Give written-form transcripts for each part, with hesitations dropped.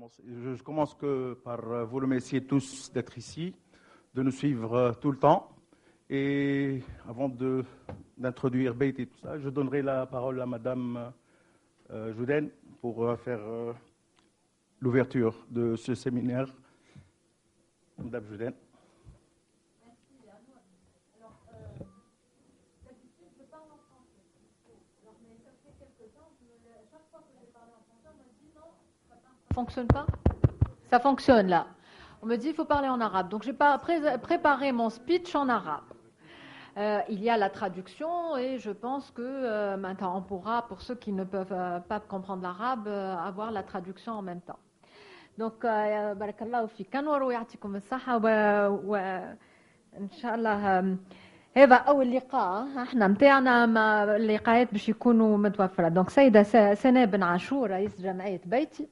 Je commence que par vous remercier tous d'être ici, de nous suivre tout le temps. Et avant d'introduire Beit et tout ça, je donnerai la parole à Madame Jouden pour faire l'ouverture de ce séminaire. Madame Jouden. Fonctionne pas? Ça fonctionne là. On me dit il faut parler en arabe. Donc j'ai préparé mon speech en arabe. Il y a la traduction et je pense que maintenant on pourra, pour ceux qui ne peuvent pas comprendre l'arabe, avoir la traduction en même temps. Donc barakallahu fik Anwar ويعطيكم الصحة وإن شاء الله هذا أول لقاء احنا متاعنا مع اللقاءات باش يكونوا متوفرة. دونك سيدة سناء بن عاشور رئيس جمعية بيتي،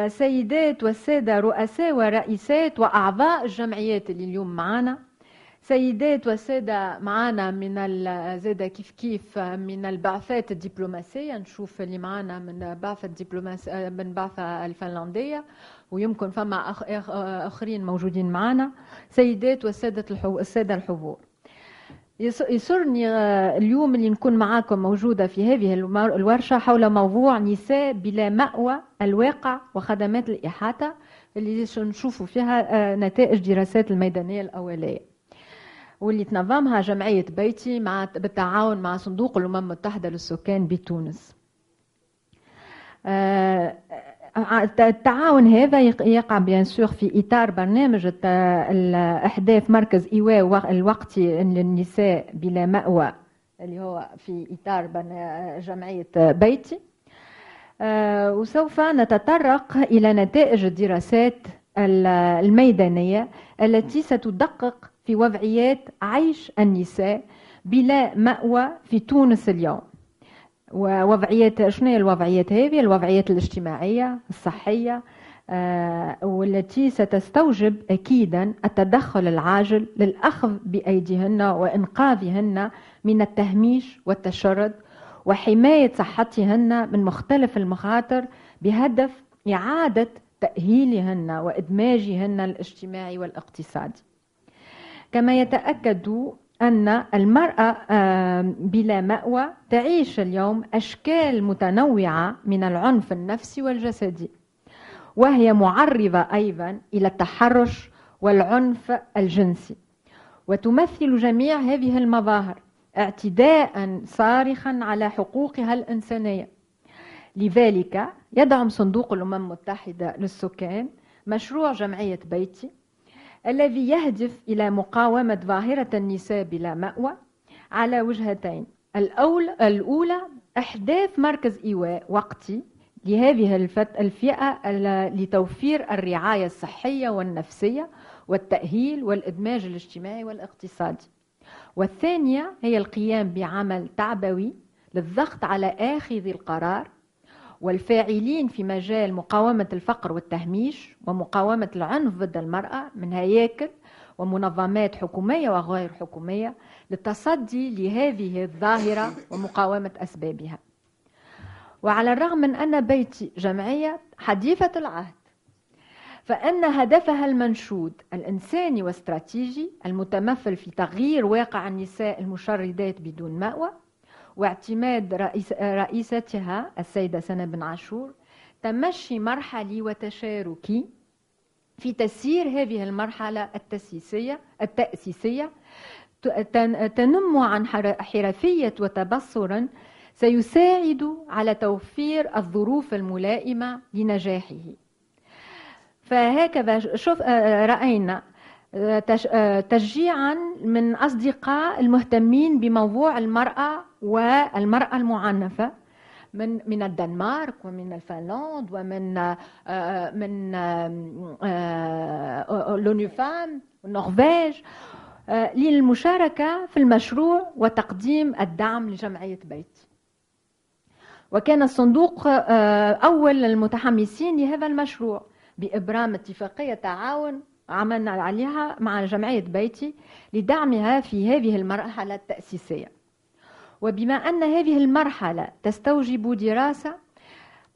سيدات والسادة رؤساء ورئيسات وأعضاء الجمعيات اللي اليوم معنا، سيدات والسادة معنا من زادة كيف من البعثات الدبلوماسية، نشوف اللي معنا من بعثة الفنلندية ويمكن فما آخرين موجودين معنا، سيدات والسادة الحضور. يسرني اليوم اللي نكون معاكم موجودة في هذه الورشة حول موضوع نساء بلا مأوى، الواقع وخدمات الإحاطة، اللي نشوفوا فيها نتائج دراسات الميدانية الأولية واللي تنظمها جمعية بيتي بالتعاون مع صندوق الأمم المتحدة للسكان بتونس. التعاون هذا يقع بيان سور في إطار برنامج إحداث مركز إيواء الوقتي للنساء بلا مأوى اللي هو في إطار جمعية بيتي. وسوف نتطرق إلى نتائج الدراسات الميدانية التي ستدقق في وضعيات عيش النساء بلا مأوى في تونس اليوم. ووضعيات شنو هي الوضعيات هذه؟ الوضعيات الاجتماعية الصحية والتي ستستوجب أكيدا التدخل العاجل للأخذ بأيديهن وإنقاذهن من التهميش والتشرد وحماية صحتهن من مختلف المخاطر بهدف إعادة تأهيلهن وإدماجهن الاجتماعي والاقتصادي. كما يتأكد أن المرأة بلا مأوى تعيش اليوم أشكال متنوعة من العنف النفسي والجسدي، وهي معرضة أيضا إلى التحرش والعنف الجنسي، وتمثل جميع هذه المظاهر اعتداء صارخا على حقوقها الإنسانية. لذلك يدعم صندوق الأمم المتحدة للسكان مشروع جمعية بيتي الذي يهدف إلى مقاومة ظاهرة النساء بلا مأوى على وجهتين. الأولى إحداث مركز إيواء وقتي لهذه الفئة لتوفير الرعاية الصحية والنفسية والتأهيل والإدماج الاجتماعي والاقتصادي. والثانية هي القيام بعمل تعبوي للضغط على آخذي القرار والفاعلين في مجال مقاومة الفقر والتهميش ومقاومة العنف ضد المرأة من هياكل ومنظمات حكومية وغير حكومية للتصدي لهذه الظاهرة ومقاومة أسبابها. وعلى الرغم من أن بيتي جمعية حديثة العهد، فإن هدفها المنشود الإنساني واستراتيجي المتمثل في تغيير واقع النساء المشردات بدون مأوى واعتماد رئيستها السيدة سناء بن عاشور تمشي مرحلي وتشاركي في تسيير هذه المرحلة التأسيسية تنم عن حرفية وتبصر سيساعد على توفير الظروف الملائمة لنجاحه. فهكذا رأينا تشجيعا من أصدقاء المهتمين بموضوع المرأة والمرأة المعنفة من الدنمارك ومن الفنلند ومن لونيفام والنرويج للمشاركة في المشروع وتقديم الدعم لجمعية بيتي. وكان الصندوق أول المتحمسين لهذا المشروع بإبرام اتفاقية تعاون عملنا عليها مع جمعية بيتي لدعمها في هذه المرحلة التأسيسية. وبما أن هذه المرحلة تستوجب دراسة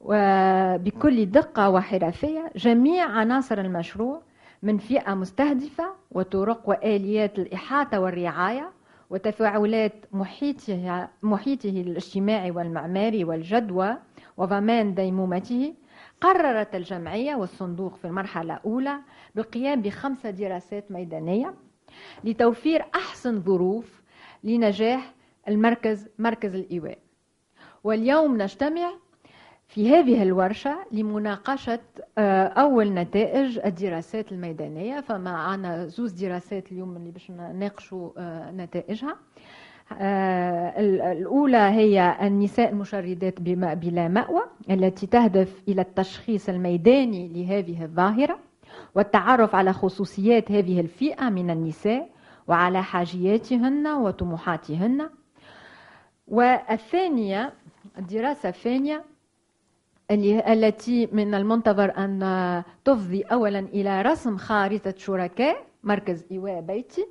وبكل دقة وحرفية جميع عناصر المشروع من فئة مستهدفة وطرق وآليات الإحاطة والرعاية وتفاعلات محيطه الاجتماعي والمعماري والجدوى وضمان ديمومته. قررت الجمعية والصندوق في المرحلة الأولى بالقيام ب5 دراسات ميدانية لتوفير أحسن ظروف لنجاح مركز الإيواء. واليوم نجتمع في هذه الورشة لمناقشة أول نتائج الدراسات الميدانية. فمعنا 2 دراسات اليوم اللي باش نناقشوا نتائجها. الأولى هي النساء المشردات بلا مأوى التي تهدف إلى التشخيص الميداني لهذه الظاهرة والتعرف على خصوصيات هذه الفئة من النساء وعلى حاجياتهن وطموحاتهن. والثانية الدراسة الثانية التي من المنتظر أن تفضي أولا إلى رسم خارطة شركاء مركز إيواء بيتي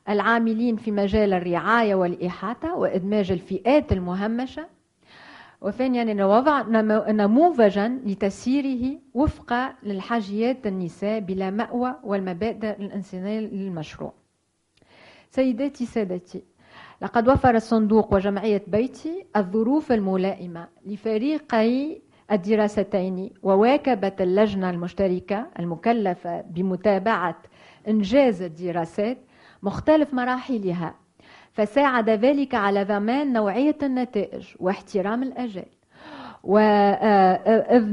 العاملين في مجال الرعاية والإحاطة وإدماج الفئات المهمشة. وثانيا وضع نموذجا لتسييره وفق للحاجيات النساء بلا مأوى والمبادئ الإنسانية للمشروع. سيداتي سادتي، لقد وفر الصندوق وجمعية بيتي الظروف الملائمة لفريقي الدراستين، وواكبت اللجنة المشتركة المكلفة بمتابعة إنجاز الدراسات مختلف مراحلها، فساعد ذلك على ضمان نوعية النتائج واحترام الأجال. وإذ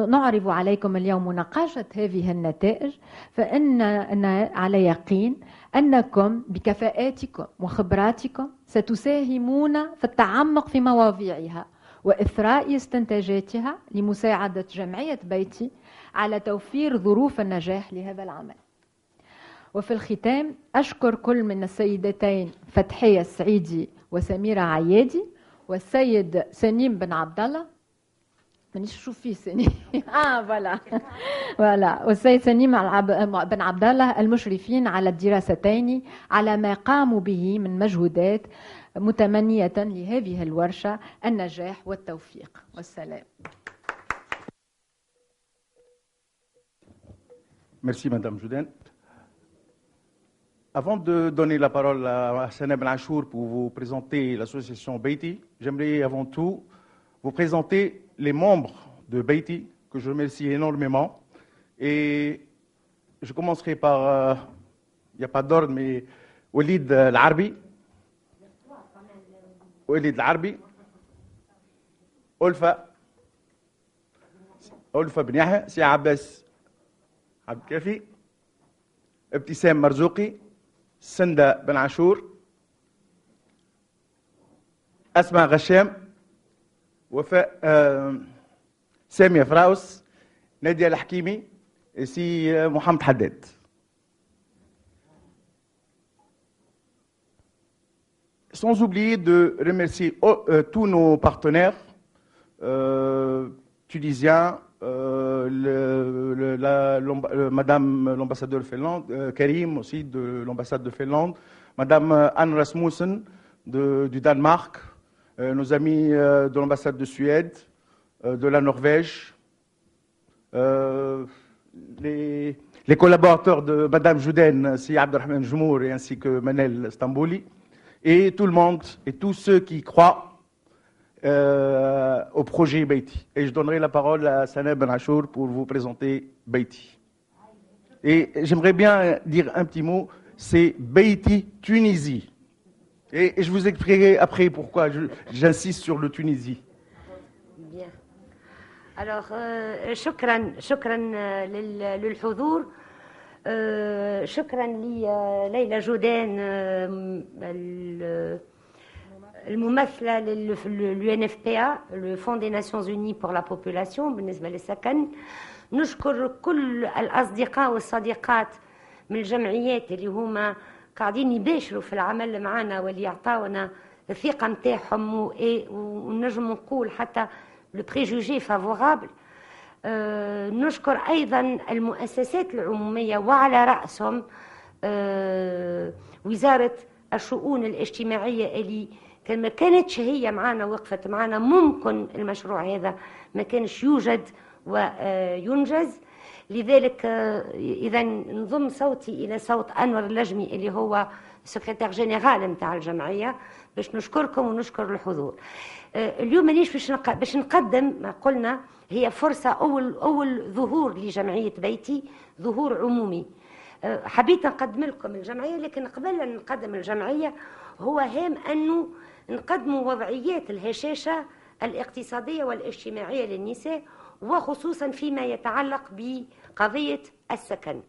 نعرض عليكم اليوم مناقشة هذه النتائج، فإننا على يقين أنكم بكفاءاتكم وخبراتكم ستساهمون في التعمق في مواضيعها وإثراء استنتاجاتها لمساعدة جمعية بيتي على توفير ظروف النجاح لهذا العمل. وفي الختام أشكر كل من السيدتين فتحية السعيدي وسميرة عيادي والسيد سنيم بن عبد الله. مانيش نشوف فيه سنيم فوالا والسيد سنيم بن عبد الله المشرفين على الدراستين على ما قاموا به من مجهودات، متمنية لهذه الورشة النجاح والتوفيق والسلام. Merci Madame Jouden. Avant de donner la parole à Sana Ben Achour pour vous présenter l'association Beiti, j'aimerais avant tout vous présenter les membres de Beiti, que je remercie énormément. Et je commencerai par, il n'y a pas d'ordre, mais Walid Al-Arbi, Olfa Ben Yahya, Si Abbas Abd Kafi, Ibtissam Marzouqi, Sanda Ben Achour, Asma Ghasham, Samia Fraus, Nadia Al-Hakimi et si Mohamed Haddad. Sans oublier de remercier tous nos partenaires tunisiens, Madame l'ambassadeur de Finlande, Karim aussi de l'ambassade de Finlande, Madame Anne Rasmussen du Danemark, nos amis de l'ambassade de Suède, de la Norvège, les collaborateurs de Madame Jouden, Si Abdelrahman Jmour et ainsi que Manel Stambouli, et tout le monde et tous ceux qui croient au projet Beiti. Et je donnerai la parole à Sana Ben Achour pour vous présenter Beiti. Et j'aimerais bien dire un petit mot, c'est Beiti Tunisie. Et je vous expliquerai après pourquoi j'insiste sur le Tunisie. Bien. Alors, شكرا للحضور. شكرا لليلى جودان الممثلة للUNFPA, le Fonds des Nations Unies pour la Population بالنسبة للسكن. نشكر كل الأصدقاء والصديقات من الجمعيات اللي هما قاعدين يباشروا في العمل معنا واللي يعطاونا الثقة متاعهم ونجم نقول حتى le préjugé favorable. نشكر أيضا المؤسسات العمومية وعلى رأسهم وزارة الشؤون الاجتماعية اللي كان ما كانتش هي معنا وقفت معنا ممكن المشروع هذا ما كانش يوجد وينجز. لذلك إذا نضم صوتي إلى صوت أنور اللجمي اللي هو سكرتير جنرال متاع الجمعية باش نشكركم ونشكر الحضور. اليوم مانيش باش نقدم ما قلنا هي فرصة أول ظهور لجمعية بيتي، ظهور عمومي. حبيت نقدم لكم الجمعية، لكن قبل أن نقدم الجمعية هو هام أنه نقدموا وضعيات الهشاشة الاقتصادية والاجتماعية للنساء، وخصوصا فيما يتعلق بقضية السكن.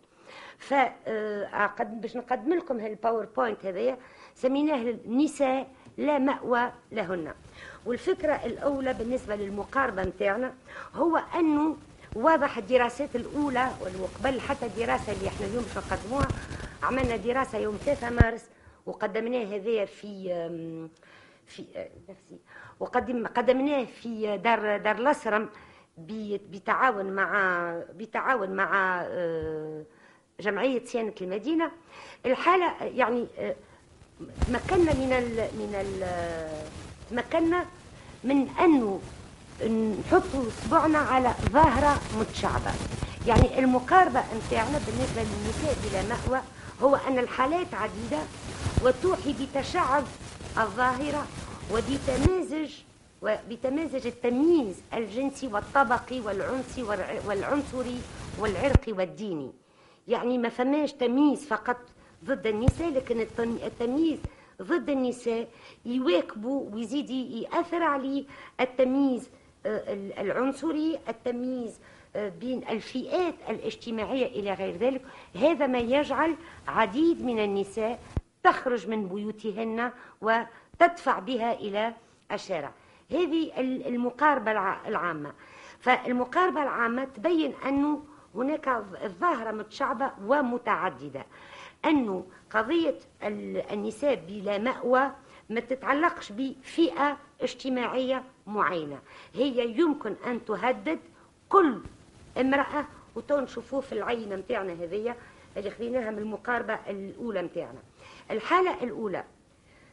باش نقدم لكم هالباوربوينت هذايا سميناه النساء لا مأوى لهن. والفكرة الأولى بالنسبة للمقاربة متاعنا هو أنه واضح الدراسات الأولى وقبل حتى الدراسة اللي احنا اليوم باش نقدموها، عملنا دراسة يوم 3 مارس وقدمناه هذايا قدمناه في دار الأسرم بتعاون مع جمعية صيانة المدينة. الحالة يعني تمكنا من أنه نحطوا صبعنا على ظاهرة متشعبة. يعني المقاربة متاعنا بالنسبة للنساء بلا مأوى هو أن الحالات عديدة وتوحي بتشعب الظاهرة وبتمازج التمييز الجنسي والطبقي والعنصري والعرقي والديني. يعني ما فماش تمييز فقط ضد النساء، لكن التمييز ضد النساء يواكبوا ويزيد يأثر عليه التمييز العنصري، التمييز بين الفئات الاجتماعية إلى غير ذلك. هذا ما يجعل عديد من النساء تخرج من بيوتهن وتدفع بها إلى الشارع. هذه المقاربة العامة. فالمقاربة العامة تبين أنه هناك ظاهرة متشعبة ومتعددة، أنه قضية النساء بلا مأوى ما تتعلقش بفئة اجتماعية معينة، هي يمكن أن تهدد كل امرأة. وتو نشوفوه في العينة متاعنا هذية اللي خليناها من المقاربة الأولى متاعنا. الحالة الأولى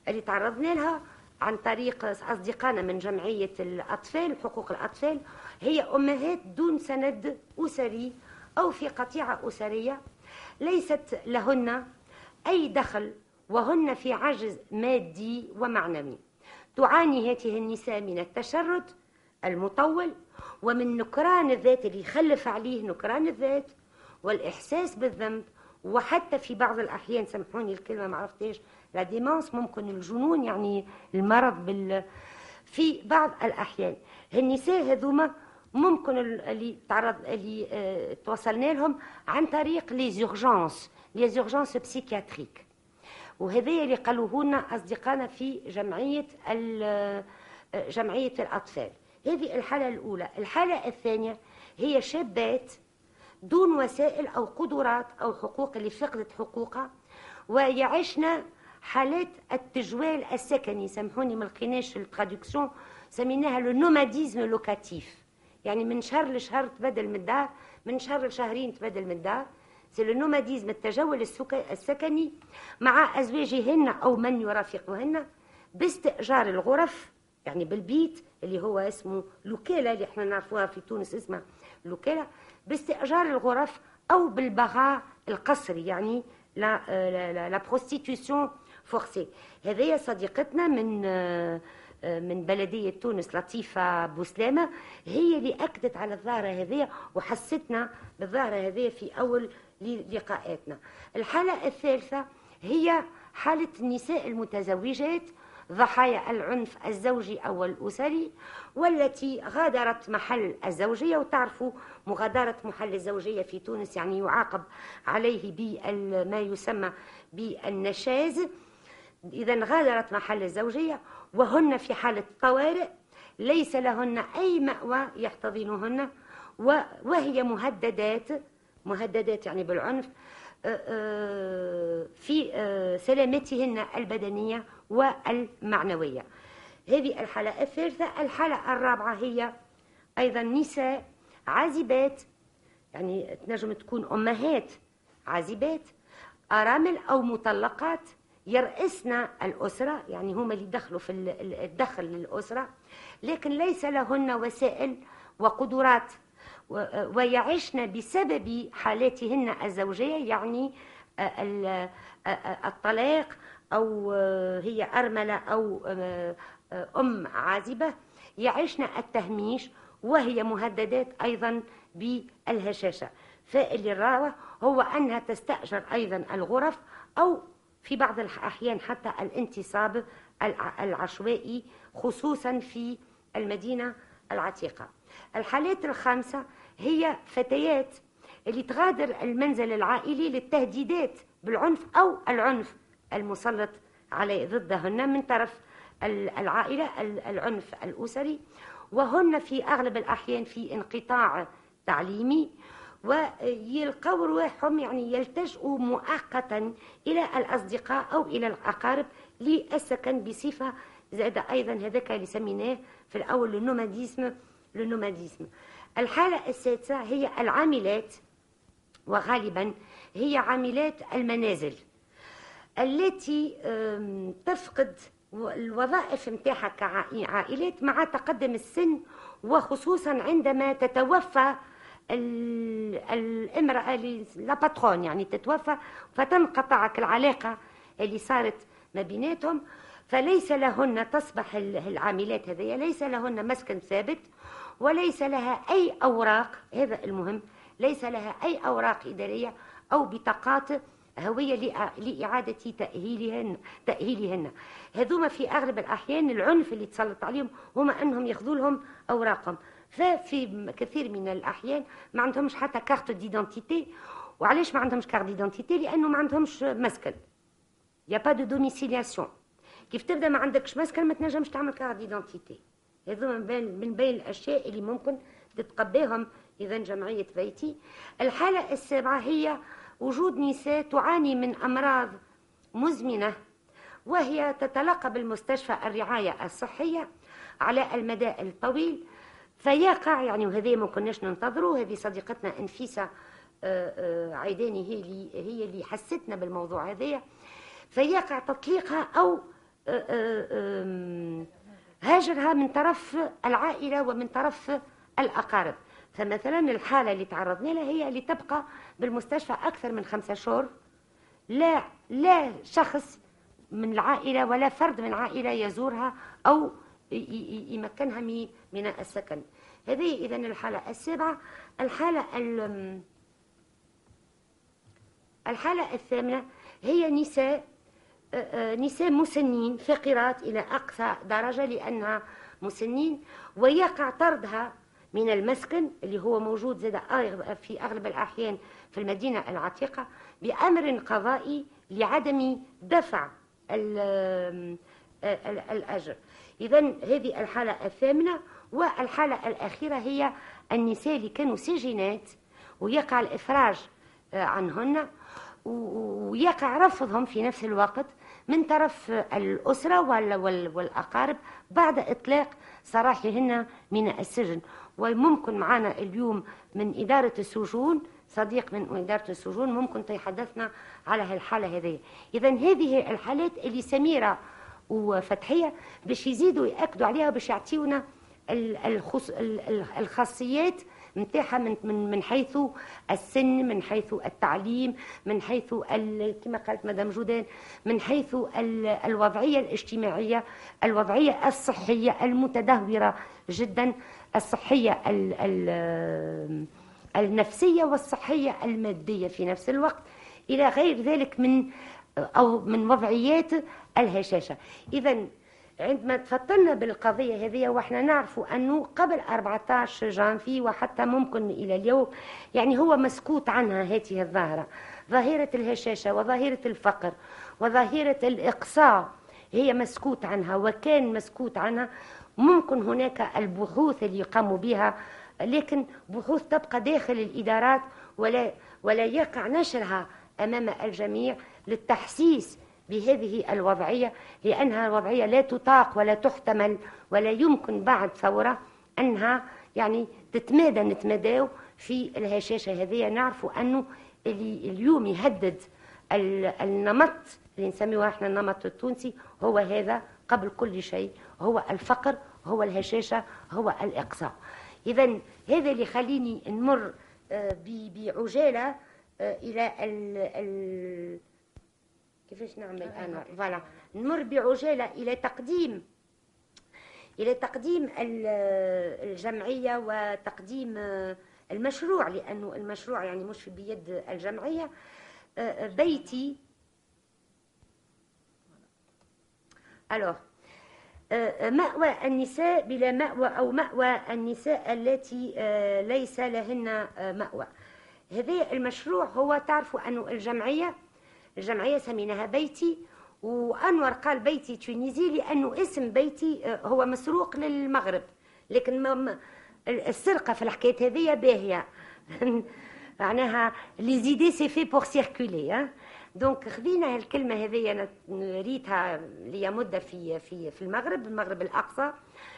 اللي تعرضنا لها عن طريق أصدقائنا من جمعية الأطفال حقوق الأطفال هي أمهات دون سند أسري أو في قطيعة أسرية ليست لهن أي دخل وهن في عجز مادي ومعنوي. تعاني هذه النساء من التشرد المطول ومن نكران الذات اللي يخلف عليه نكران الذات والإحساس بالذنب، وحتى في بعض الأحيان سامحوني الكلمة ما عرفتهاش لا ديمانس، ممكن الجنون يعني المرض في بعض الأحيان. النساء هذوما ممكن اللي توصلنا لهم عن طريق ليزورجانس بسيكياتريك، وهذا اللي قالوه لنا أصدقائنا في جمعية الأطفال. هذه الحالة الأولى. الحالة الثانية هي شابات دون وسائل أو قدرات أو حقوق اللي فقدت حقوقها ويعيشنا حالات التجوال السكني. سامحوني ما لقيناش الترادكسيون، سميناها لو نوماديزم لوكاتيف، يعني من شهر لشهر تبدل من الدار، من شهر لشهرين تبدل من الدار. سي لو نوماديزم التجول السكني مع أزواجهن أو من يرافقهن باستئجار الغرف، يعني بالبيت اللي هو اسمه لوكالة اللي احنا نعرفوها في تونس اسمها لوكالة، باستئجار الغرف أو بالبغاء القسري يعني لا بروستيتيوشن فورسي. هذه صديقتنا من بلدية تونس لطيفة بوسلامة هي اللي أكدت على الظاهرة هذه وحستنا بالظاهرة هذه في أول لقاءاتنا. الحالة الثالثة هي حالة النساء المتزوجات ضحايا العنف الزوجي أو الأسري والتي غادرت محل الزوجية. وتعرفوا مغادرة محل الزوجية في تونس يعني يعاقب عليه بما يسمى بالنشاز. إذا غادرت محل الزوجية وهن في حالة طوارئ ليس لهن أي مأوى يحتضنهن وهي مهددات يعني بالعنف في سلامتهن البدنية والمعنوية. هذه الحالة الثالثة. الحالة الرابعة هي أيضا نساء عازبات، يعني تنجم تكون أمهات عازبات أرامل أو مطلقات يرأسن الأسرة، يعني هما اللي دخلوا في الدخل للأسرة، لكن ليس لهن وسائل وقدرات، ويعيشن بسبب حالاتهن الزوجية، يعني الطلاق أو هي أرملة أو أم عازبة، يعيشن التهميش، وهي مهددات أيضا بالهشاشة. فاللي راه هو أنها تستأجر أيضا الغرف، أو في بعض الأحيان حتى الانتصاب العشوائي، خصوصا في المدينة العتيقة. الحالات الخامسة هي فتيات اللي تغادر المنزل العائلي للتهديدات بالعنف أو العنف المسلط عليه ضدهن من طرف العائلة، العنف الأسري، وهن في أغلب الأحيان في انقطاع تعليمي، ويلقوا رواحهم يعني يلتجئوا مؤقتا إلى الأصدقاء أو إلى الأقارب للسكن بصفة زائدة. أيضا هذاك اللي سميناه في الأول للنوماديزم. الحالة السادسة هي العاملات، وغالبا هي عاملات المنازل التي تفقد الوظائف متاعها كعائلات مع تقدم السن، وخصوصا عندما تتوفى الامرأة لا باترون، يعني تتوفى فتنقطع العلاقة اللي صارت ما بيناتهم، فليس لهن، تصبح العاملات هذه ليس لهن مسكن ثابت، وليس لها أي أوراق، هذا المهم، ليس لها أي أوراق إدارية أو بطاقات هوية لإعادة تأهيلهن. هذوما في أغلب الأحيان العنف اللي تسلط عليهم هما أنهم ياخذوا لهم أوراقهم، ففي كثير من الأحيان ما عندهمش حتى كارت ديدنتيتي. وعلاش ما عندهمش كارت ديدنتيتي؟ لأنه ما عندهمش مسكن، يا با دو دوميسيلياسيون. كيف تبدأ ما عندكش مسكن ما تنجمش تعمل كارت ديدنتيتي. هذوما من بين الأشياء اللي ممكن تتقباهم إذا جمعية بيتي. الحالة السابعة هي وجود نساء تعاني من أمراض مزمنة، وهي تتلقى بالمستشفى الرعاية الصحية على المدى الطويل، فيقع يعني، وهذه ما كناش ننتظره، هذه صديقتنا أنفيسة عيداني هي اللي حستنا بالموضوع هذا، فيقع تطليقها أو هاجرها من طرف العائلة ومن طرف الأقارب. فمثلا الحالة اللي تعرضنا لها هي اللي تبقى بالمستشفى أكثر من 5 شهور، لا شخص من العائلة ولا فرد من العائلة يزورها أو يمكنها من السكن. هذه إذن الحالة السابعة. الحالة الثامنة هي نساء مسنين، فقرات إلى أقصى درجة لأنها مسنين، ويقع طردها من المسكن اللي هو موجود زاد في أغلب الأحيان في المدينة العتيقة بأمر قضائي لعدم دفع الأجر. إذن هذه الحالة الثامنة. والحالة الأخيرة هي النساء اللي كانوا سجينات ويقع الإفراج عنهن، ويقع رفضهم في نفس الوقت من طرف الأسرة والأقارب بعد إطلاق سراحهن من السجن. وممكن معنا اليوم من إدارة السجون صديق من إدارة السجون ممكن تحدثنا على الحالة هذه. إذن هذه الحالات اللي سميرة وفتحية باش يزيدوا يأكدوا عليها، باش يعطيونا الخاصيات متاعها من حيث السن، من حيث التعليم، من حيث كما قالت مدام جودان، من حيث الوضعية الاجتماعية، الوضعية الصحية المتدهورة جدا، الصحية النفسية والصحية المادية في نفس الوقت، إلى غير ذلك من وضعيات الهشاشة. إذن عندما تفضلنا بالقضية هذه وإحنا نعرف أنه قبل 14 جانفي وحتى ممكن إلى اليوم يعني هو مسكوت عنها هذه الظاهرة، ظاهرة الهشاشة وظاهرة الفقر وظاهرة الإقصاء، هي مسكوت عنها وكان مسكوت عنها. ممكن هناك البحوث اللي يقاموا بها، لكن بحوث تبقى داخل الإدارات ولا يقع نشرها أمام الجميع للتحسيس بهذه الوضعية، لأنها وضعية لا تطاق ولا تحتمل، ولا يمكن بعد ثورة أنها يعني نتمادى في الهشاشة هذه. نعرف أنه اليوم يهدد النمط اللي نسميه احنا النمط التونسي هو هذا قبل كل شيء، هو الفقر، هو الهشاشة، هو الإقصاء. إذا هذا اللي يخليني نمر بعجالة إلى كيفاش نعمل أنا فوالا نمر بعجالة إلى تقديم الجمعية وتقديم المشروع، لأنه المشروع يعني مش بيد الجمعية. بيتي مأوى النساء بلا مأوى، أو مأوى النساء التي ليس لهن مأوى. هذا المشروع هو تعرفوا أنه الجمعية سميناها بيتي، وأنور قال بيتي تونيزي لأنه اسم بيتي هو مسروق للمغرب، لكن السرقة في الحكاية هذه باهية معناها لي زيدي سي في بور سيركولي. دونك خذينا الكلمة هذه أنا ريتها لي مدة في المغرب الأقصى،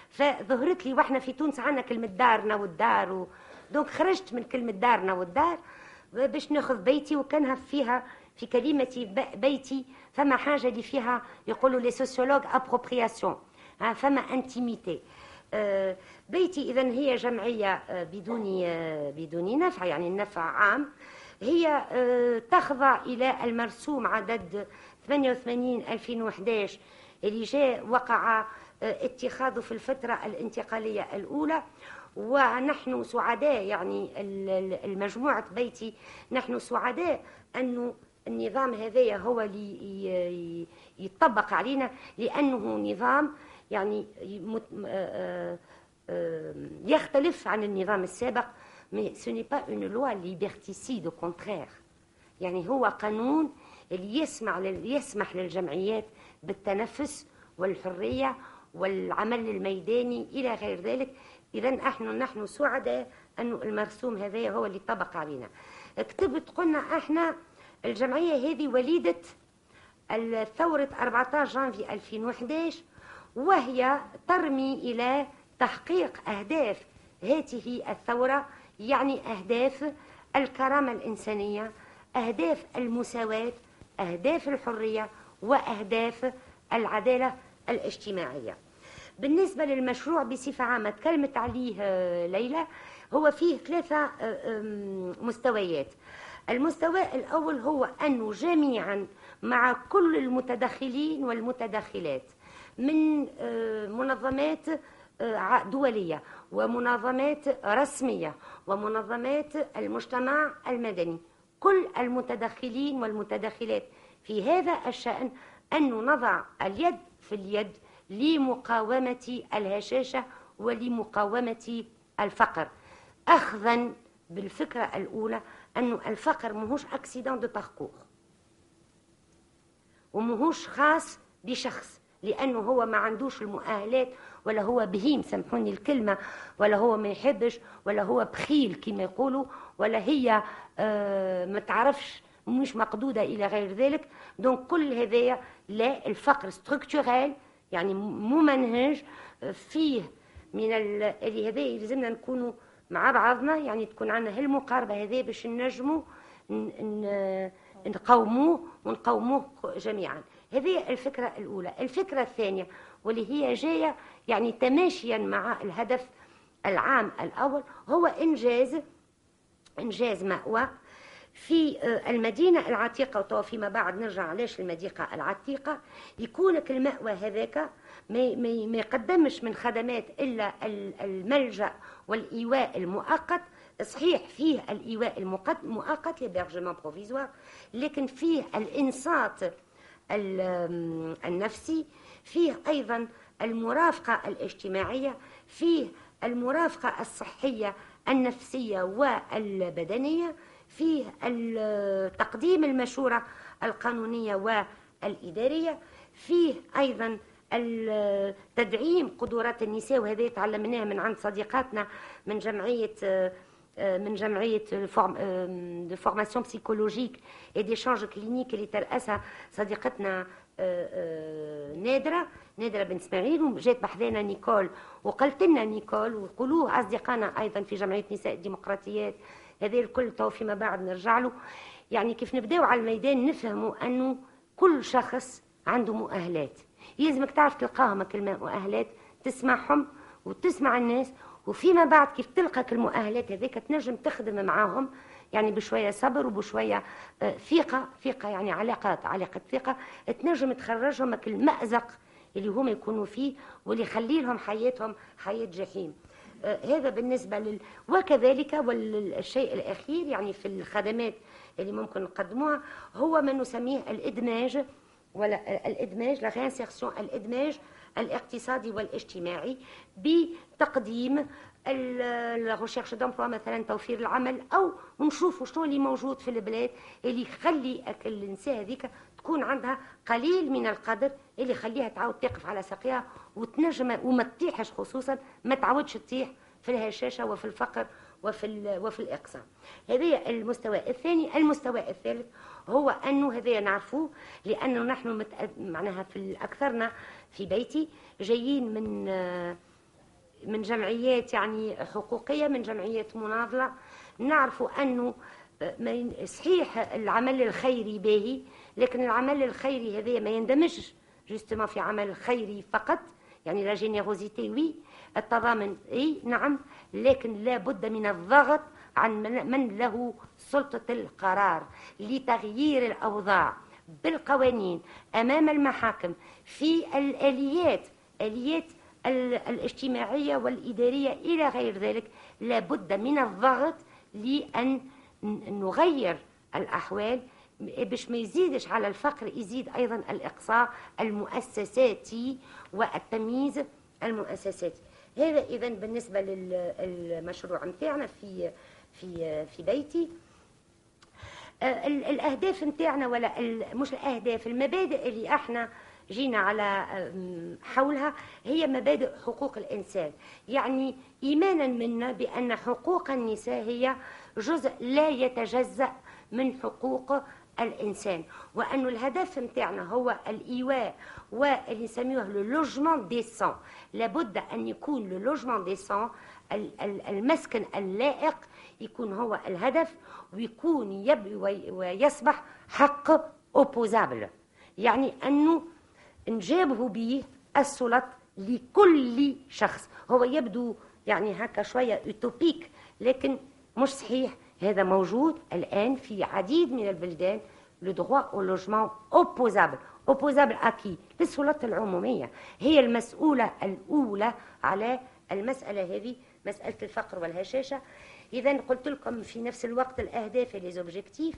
فظهرت لي واحنا في تونس عندنا كلمة دارنا والدار دونك خرجت من كلمة دارنا والدار باش ناخذ بيتي، وكانها فيها في كلمة بيتي فما حاجة اللي فيها يقولوا لي سوسيولوج ابروبرياسيون، فما انتيميتي. بيتي إذن هي جمعية بدون نفع، يعني النفع عام. هي تخضع إلى المرسوم عدد 88/2011 اللي جاء وقع اتخاذه في الفترة الانتقالية الأولى، ونحن سعداء يعني المجموعة بيتي نحن سعداء أنه النظام هذا هو اللي يطبق علينا، لأنه نظام يعني يختلف عن النظام السابق. mais ce n'est pas une loi liberticide, au contraire. يعني هو قانون اللي يسمح للجمعيات بالتنفس والحرية والعمل الميداني إلى غير ذلك. إذن نحن سعداء أنه المرسوم هذا هو اللي طبق علينا. كتبت قلنا احنا الجمعية هذه وليدة الثورة 14 جانفي 2011، وهي ترمي إلى تحقيق أهداف هذه الثورة، يعني أهداف الكرامة الإنسانية، أهداف المساواة، أهداف الحرية، وأهداف العدالة الاجتماعية. بالنسبة للمشروع بصفة عامة تكلمت عليه ليلى، هو فيه 3 مستويات. المستوى الأول هو أنه جميعا مع كل المتدخلين والمتدخلات من منظمات دولية ومنظمات رسمية ومنظمات المجتمع المدني، كل المتدخلين والمتدخلات في هذا الشأن أن نضع اليد في اليد لمقاومة الهشاشة ولمقاومة الفقر، أخذا بالفكرة الأولى أن الفقر مهوش أكسيدان دو باركور ومهوش خاص بشخص، لأنه هو ما عندوش المؤهلات، ولا هو بهيم سامحوني الكلمة، ولا هو ما يحبش، ولا هو بخيل كما يقولوا، ولا هي ما تعرفش مش مقدودة إلى غير ذلك. دونك كل هذايا لا، الفقر ستركتورال يعني ممنهج فيه من اللي هذا يلزمنا نكونوا مع بعضنا، يعني تكون عندنا هالمقاربة هذه باش ننجموا نقاوموه جميعا. هذه الفكرة الأولى. الفكرة الثانية واللي هي جاية يعني تماشيا مع الهدف العام الأول، هو إنجاز مأوى في المدينة العتيقة. وطبعا فيما بعد نرجع علاش المدينة العتيقة، يكون المأوى هذاك ما يقدمش من خدمات إلا الملجأ والإيواء المؤقت. صحيح فيه الإيواء المؤقت لبرجمان بروفيزوار، لكن فيه الإنصات النفسي، فيه أيضا المرافقة الاجتماعية، فيه المرافقة الصحية النفسية والبدنية، فيه تقديم المشورة القانونية والإدارية، فيه أيضا تدعيم قدرات النساء، وهذا تعلمناه من عند صديقاتنا من جمعية de formation psychologique et d'échange clinique اللي ترأسها صديقتنا نادرة بن اسماعيل، وجات بحذانا نيكول، وقلت لنا نيكول وقولوه أصدقائنا أيضا في جمعية نساء الديمقراطيات. هذه الكل تو فيما بعد نرجع له. يعني كيف نبداو على الميدان نفهموا أنه كل شخص عنده مؤهلات، يلزمك تعرف تلقاهم المؤهلات، تسمعهم وتسمع الناس، وفيما بعد كيف تلقى المؤهلات هذيك تنجم تخدم معاهم، يعني بشوية صبر وبشوية ثقة يعني علاقة ثقة تنجم تخرجهم المأزق اللي هم يكونوا فيه واللي يخلي لهم حياتهم حياة جحيم. هذا بالنسبة وكذلك والشيء الأخير يعني في الخدمات اللي ممكن نقدموها هو ما نسميه الإدماج، ولا الإدماج الإدماج الاقتصادي والاجتماعي بتقديم الريشيرش دومبلوا مثلا توفير العمل، او نشوفوا شنو اللي موجود في البلاد اللي يخلي النساء هذيك تكون عندها قليل من القدر اللي يخليها تعاود تقف على ساقيها وتنجم وما تطيحش، خصوصا ما تعودش تطيح في الهشاشه وفي الفقر وفي الإقصاء. هذا المستوى الثاني. المستوى الثالث هو أنه هذا نعرفوه لأنه نحن معناها في أكثرنا في بيتي جايين من جمعيات يعني حقوقية، من جمعيات مناضلة. نعرفوا أنه صحيح العمل الخيري باهي، لكن العمل الخيري هذا ما يندمجش جوستما في عمل خيري فقط، يعني لا جينيروزيتي وي، التضامن اي نعم، لكن لا بد من الضغط عن من له سلطة القرار لتغيير الأوضاع بالقوانين أمام المحاكم في الآليات الاجتماعية والإدارية إلى غير ذلك. لا بد من الضغط لأن نغير الأحوال باش ما يزيدش على الفقر، يزيد أيضا الإقصاء المؤسساتي والتمييز المؤسساتي. هذا إذا بالنسبة للمشروع متاعنا في بيتي. الأهداف متاعنا ولا مش الأهداف، المبادئ اللي احنا جينا على حولها هي مبادئ حقوق الإنسان، يعني إيمانا منا بأن حقوق النساء هي جزء لا يتجزأ من حقوق الإنسان، وأن الهدف متاعنا هو الإيواء واللي نسميه لو لوجمون ديسون. لابد أن يكون لو لوجمون ديسون المسكن اللائق يكون هو الهدف، ويكون ويصبح حق اوبوزابل، يعني أنه نجابه به السلط لكل شخص. هو يبدو يعني هكا شوية أوتوبيك، لكن مش صحيح. هذا موجود الآن في عديد من البلدان، لو دروا او لوجمون اوبوزابل. اوبوزابل اكي للسلطة العمومية، هي المسؤولة الأولى على المسألة هذه، مسألة الفقر والهشاشة. إذا قلت لكم في نفس الوقت الأهداف لي زوبجيكتيف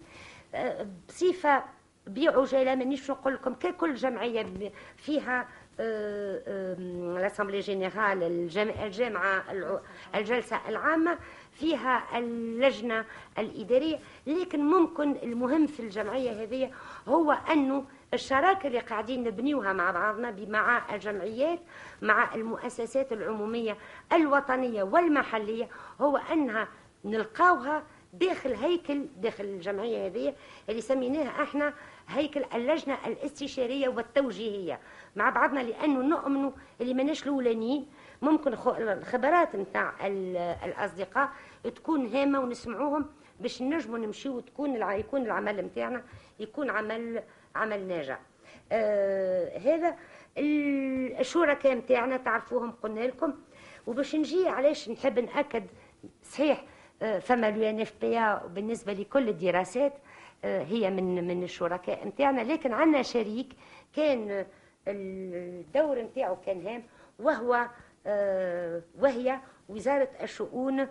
بصفة بعجالة. مانيش نقول لكم كل جمعية فيها الاسامبلي جينيرال، الجامعة، الجلسة العامة، فيها اللجنة الإدارية، لكن ممكن المهم في الجمعية هذه هو أنه الشراكة اللي قاعدين نبنيوها مع بعضنا مع الجمعيات، مع المؤسسات العمومية الوطنية والمحلية، هو أنها نلقاوها داخل الجمعية هذه اللي سميناها احنا هيكل اللجنة الاستشارية والتوجيهية مع بعضنا، لأنه نؤمنوا اللي ماناش الأولانيين. ممكن الخبرات نتاع الأصدقاء تكون هامة ونسمعوهم باش نجموا نمشيو يكون العمل نتاعنا يكون عمل ناجح. هذا الشركاء نتاعنا تعرفوهم قلنا لكم. وباش نجي علاش نحب نأكد، صحيح فما الUNFPA بالنسبة لكل الدراسات هي من الشركاء نتاعنا، لكن عندنا شريك كان الدور نتاعو كان هام، وهي وزارة الشؤون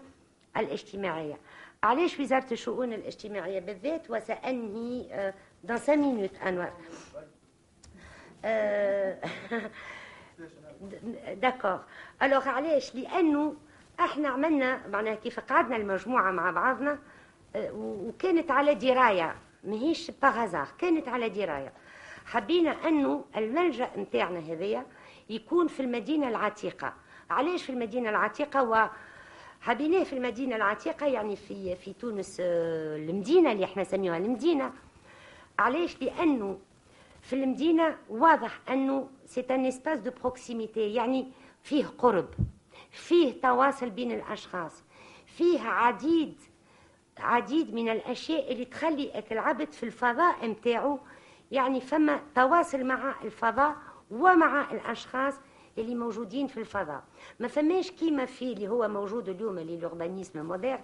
الاجتماعية. علاش وزارة الشؤون الاجتماعية بالذات؟ وسأنهي dans 5 minutes أنور. داكور. ألوغ علاش؟ لأنه احنا عملنا معناها كيف قعدنا المجموعة مع بعضنا وكانت على دراية، ماهيش باغازار، كانت على دراية. حبينا أنه الملجأ نتاعنا هذيا يكون في المدينة العتيقة. علاش في المدينة العتيقة؟ وحبيناه في المدينة العتيقة يعني في تونس، المدينة اللي احنا نسميوها المدينة. علاش؟ لأنه في المدينة واضح أنه سي ان اسباس دو بروكسيميتي، يعني فيه قرب، فيه تواصل بين الأشخاص، فيه عديد عديد من الأشياء اللي تخلي العبد في الفضاء متاعه، يعني فما تواصل مع الفضاء ومع الأشخاص اللي موجودين في الفضاء. ما فماش كيما في اللي هو موجود اليوم اللي لوربانيزم مودير،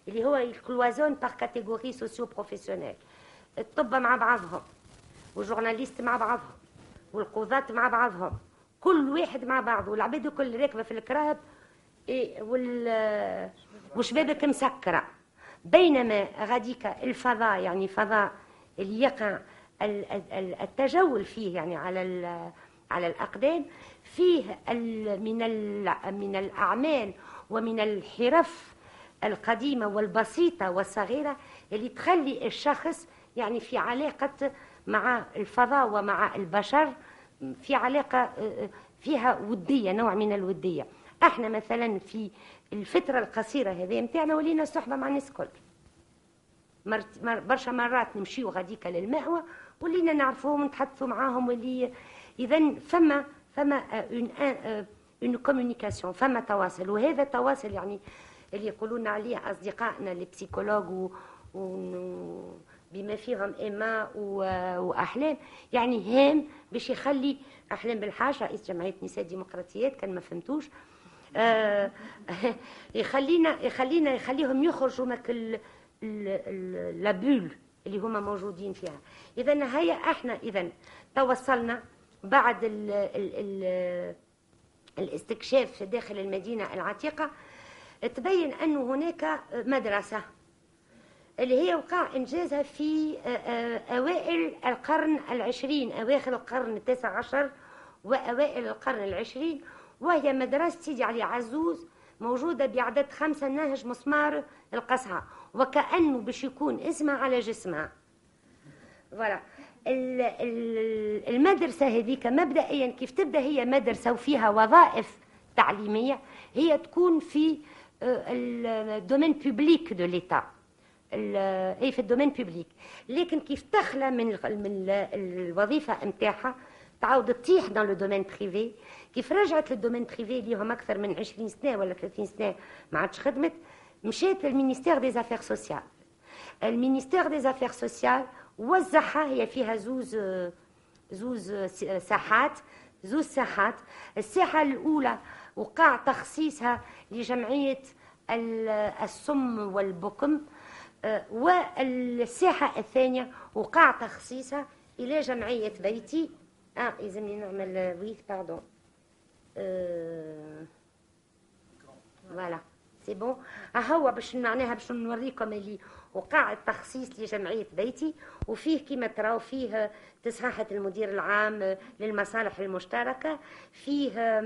اللي هو الكلوازون بار كاتيجوري سوسيو بروفيسيونيل. الطب مع بعضهم، والجورناليست مع بعضهم، والقضاة مع بعضهم، كل واحد مع بعضه، والعباد كل راكبه في الكراهب وشبابك مسكره. بينما غاديك الفضاء، يعني فضاء اللي يقع التجول فيه يعني على الأقدام، فيه من الأعمال ومن الحرف القديمة والبسيطة والصغيرة اللي تخلي الشخص يعني في علاقة مع الفضاء ومع البشر، في علاقة فيها ودية، نوع من الودية. احنا مثلا في الفترة القصيرة هذه متاعنا ولينا صحبة مع الناس الكل، برشا مرات نمشيو غاديك للمأوى ولينا نعرفوهم ونتحدثوا معاهم، واللي إذا فما اون كومونيكاسيون، فما تواصل. وهذا التواصل يعني اللي يقولون عليه أصدقائنا البسيكولوج بما فيهم إيما وأحلام، يعني هام باش يخلي أحلام بالحاج رئيس جمعية نساء ديمقراطيات كان ما فهمتوش، يخليهم يخرجوا من لابول اللي هما موجودين فيها. إذا هيا احنا إذا توصلنا بعد الاستكشاف داخل المدينة العتيقة، تبين أنه هناك مدرسة اللي هي وقع إنجازها في أوائل القرن العشرين، أواخر القرن التاسع عشر وأوائل القرن العشرين، وهي مدرسة سيدي علي عزوز، موجودة بعدد 5 ناهج مسمار القصعة، وكأنه باش يكون اسمها على جسمها. فوالا المدرسة هذيك مبدئيا كيف تبدأ هي مدرسة وفيها وظائف تعليمية، هي تكون في الدومين بوبليك دو ليتا، هي في الدومين بوبليك، لكن كيف تخلى من الوظيفة متاعها تعاود تطيح دون لو دومين بريفي. كيف رجعت للدومين بريفي اللي هم أكثر من 20 سنة ولا 30 سنة ما عادش خدمت، مشيت للمينيستير دي زافير سوسيال. المينيستير دي زافير سوسيال وزعها، هي فيها زوز ساحات. الساحة الأولى وقع تخصيصها لجمعية السم والبكم، والساحة الثانية وقع تخصيصها إلى جمعية بيتي. يلزمني نعمل ويث باردون فوالا سي بون. هو باش معناها باش نوريكم اللي وقع التخصيص لجمعية بيتي، وفيه كما تراو فيه تصحيحة المدير العام للمصالح المشتركة، فيه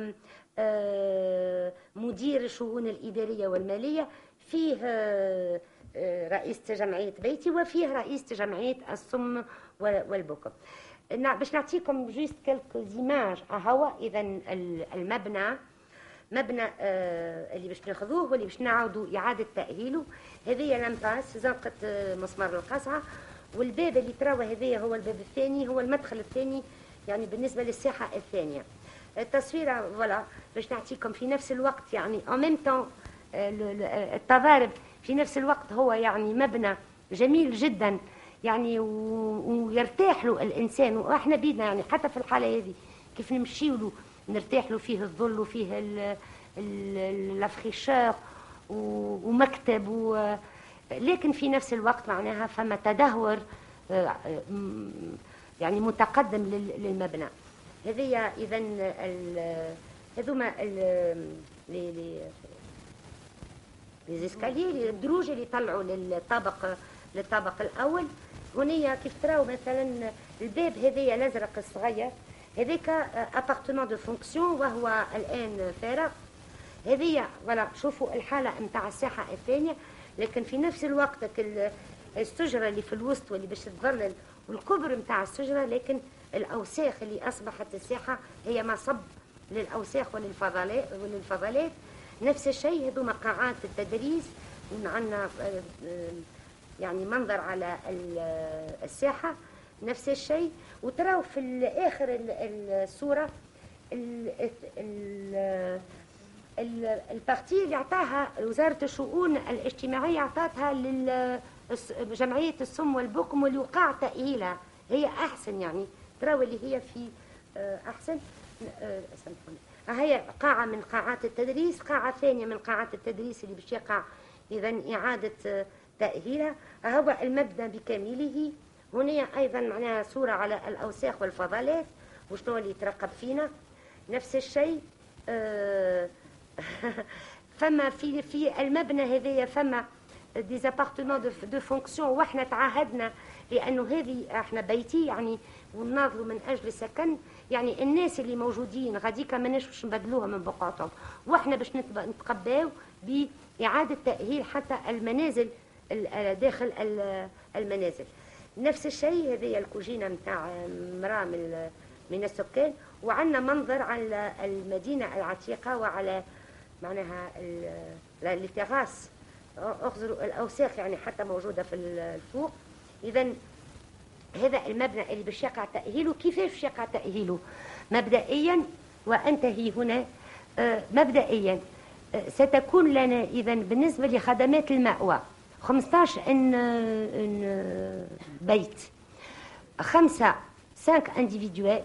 مدير الشؤون الإدارية والمالية، فيه رئيسة جمعية بيتي، وفيه رئيسة جمعية السم والبكم. باش نعطيكم جوست كلك زيماج. هو إذا المبنى مبنى اللي باش ناخذوه واللي باش نعاودوا إعادة تأهيله. هذه لامباس زنقة مسمار القصعة، والباب اللي تراوه هذا هو الباب الثاني، هو المدخل الثاني يعني بالنسبة للساحة الثانية. التصويرة فوالا باش نعطيكم في نفس الوقت يعني en même temps التضارب في نفس الوقت. هو يعني مبنى جميل جدا يعني ويرتاح له الإنسان، وإحنا بيدنا يعني حتى في الحالة هذه كيف نمشيوا له نرتاح له، فيه الظل وفيه الافريشور ومكتب لكن في نفس الوقت معناها فما تدهور يعني متقدم للمبنى. هذه اذا هذوما لي اسكاليي الدروج اللي طلعوا للطابق الاول. هنا كيف تراو مثلا الباب هذايا الازرق الصغير هذيك ابارتمون دو فونكسيون وهو الان فارغ. هذه ولا شوفوا الحاله نتاع الساحه الثانيه، لكن في نفس الوقت الشجره اللي في الوسط واللي باش تظلل والكبر نتاع الشجره، لكن الاوساخ اللي اصبحت الساحه هي مصب للاوساخ وللفضلات. نفس الشيء هذوما قاعات التدريس، وعندنا يعني منظر على الساحه نفس الشيء. وتراو في آخر الصورة البارتي اللي عطاها وزارة الشؤون الاجتماعية عطاتها لجمعية السم والبكم واللي وقع تأهيلها هي أحسن، يعني تراوي اللي هي في أحسن. سامحوني، هي قاعة من قاعات التدريس، قاعة ثانية من قاعات التدريس اللي باش يقع إذا إعادة تأهيلها. هو المبنى بكامله. هنا أيضا معناها صورة على الأوساخ والفضلات وشنو اللي يترقب فينا. نفس الشيء فما في المبنى هذايا فما ديزابارتمون دو فونكسيون، واحنا تعهدنا لانه هذه احنا بيتي يعني ونناضلوا من اجل السكن، يعني الناس اللي موجودين غاديكا ماناش باش نبدلوها من بقعتهم، واحنا باش نتقباو باعاده تاهيل حتى المنازل داخل المنازل. نفس الشيء هذه الكوجينه نتاع امراه من السكان، وعندنا منظر على المدينه العتيقه وعلى معناها التراس اخزروا الاوساخ يعني حتى موجوده في الفوق. اذا هذا المبنى اللي باش يقع تاهيله. كيفاش باش يقع تاهيله؟ مبدئيا وانتهي هنا. مبدئيا ستكون لنا اذا بالنسبه لخدمات المأوى 15 بيت، 5 individuels،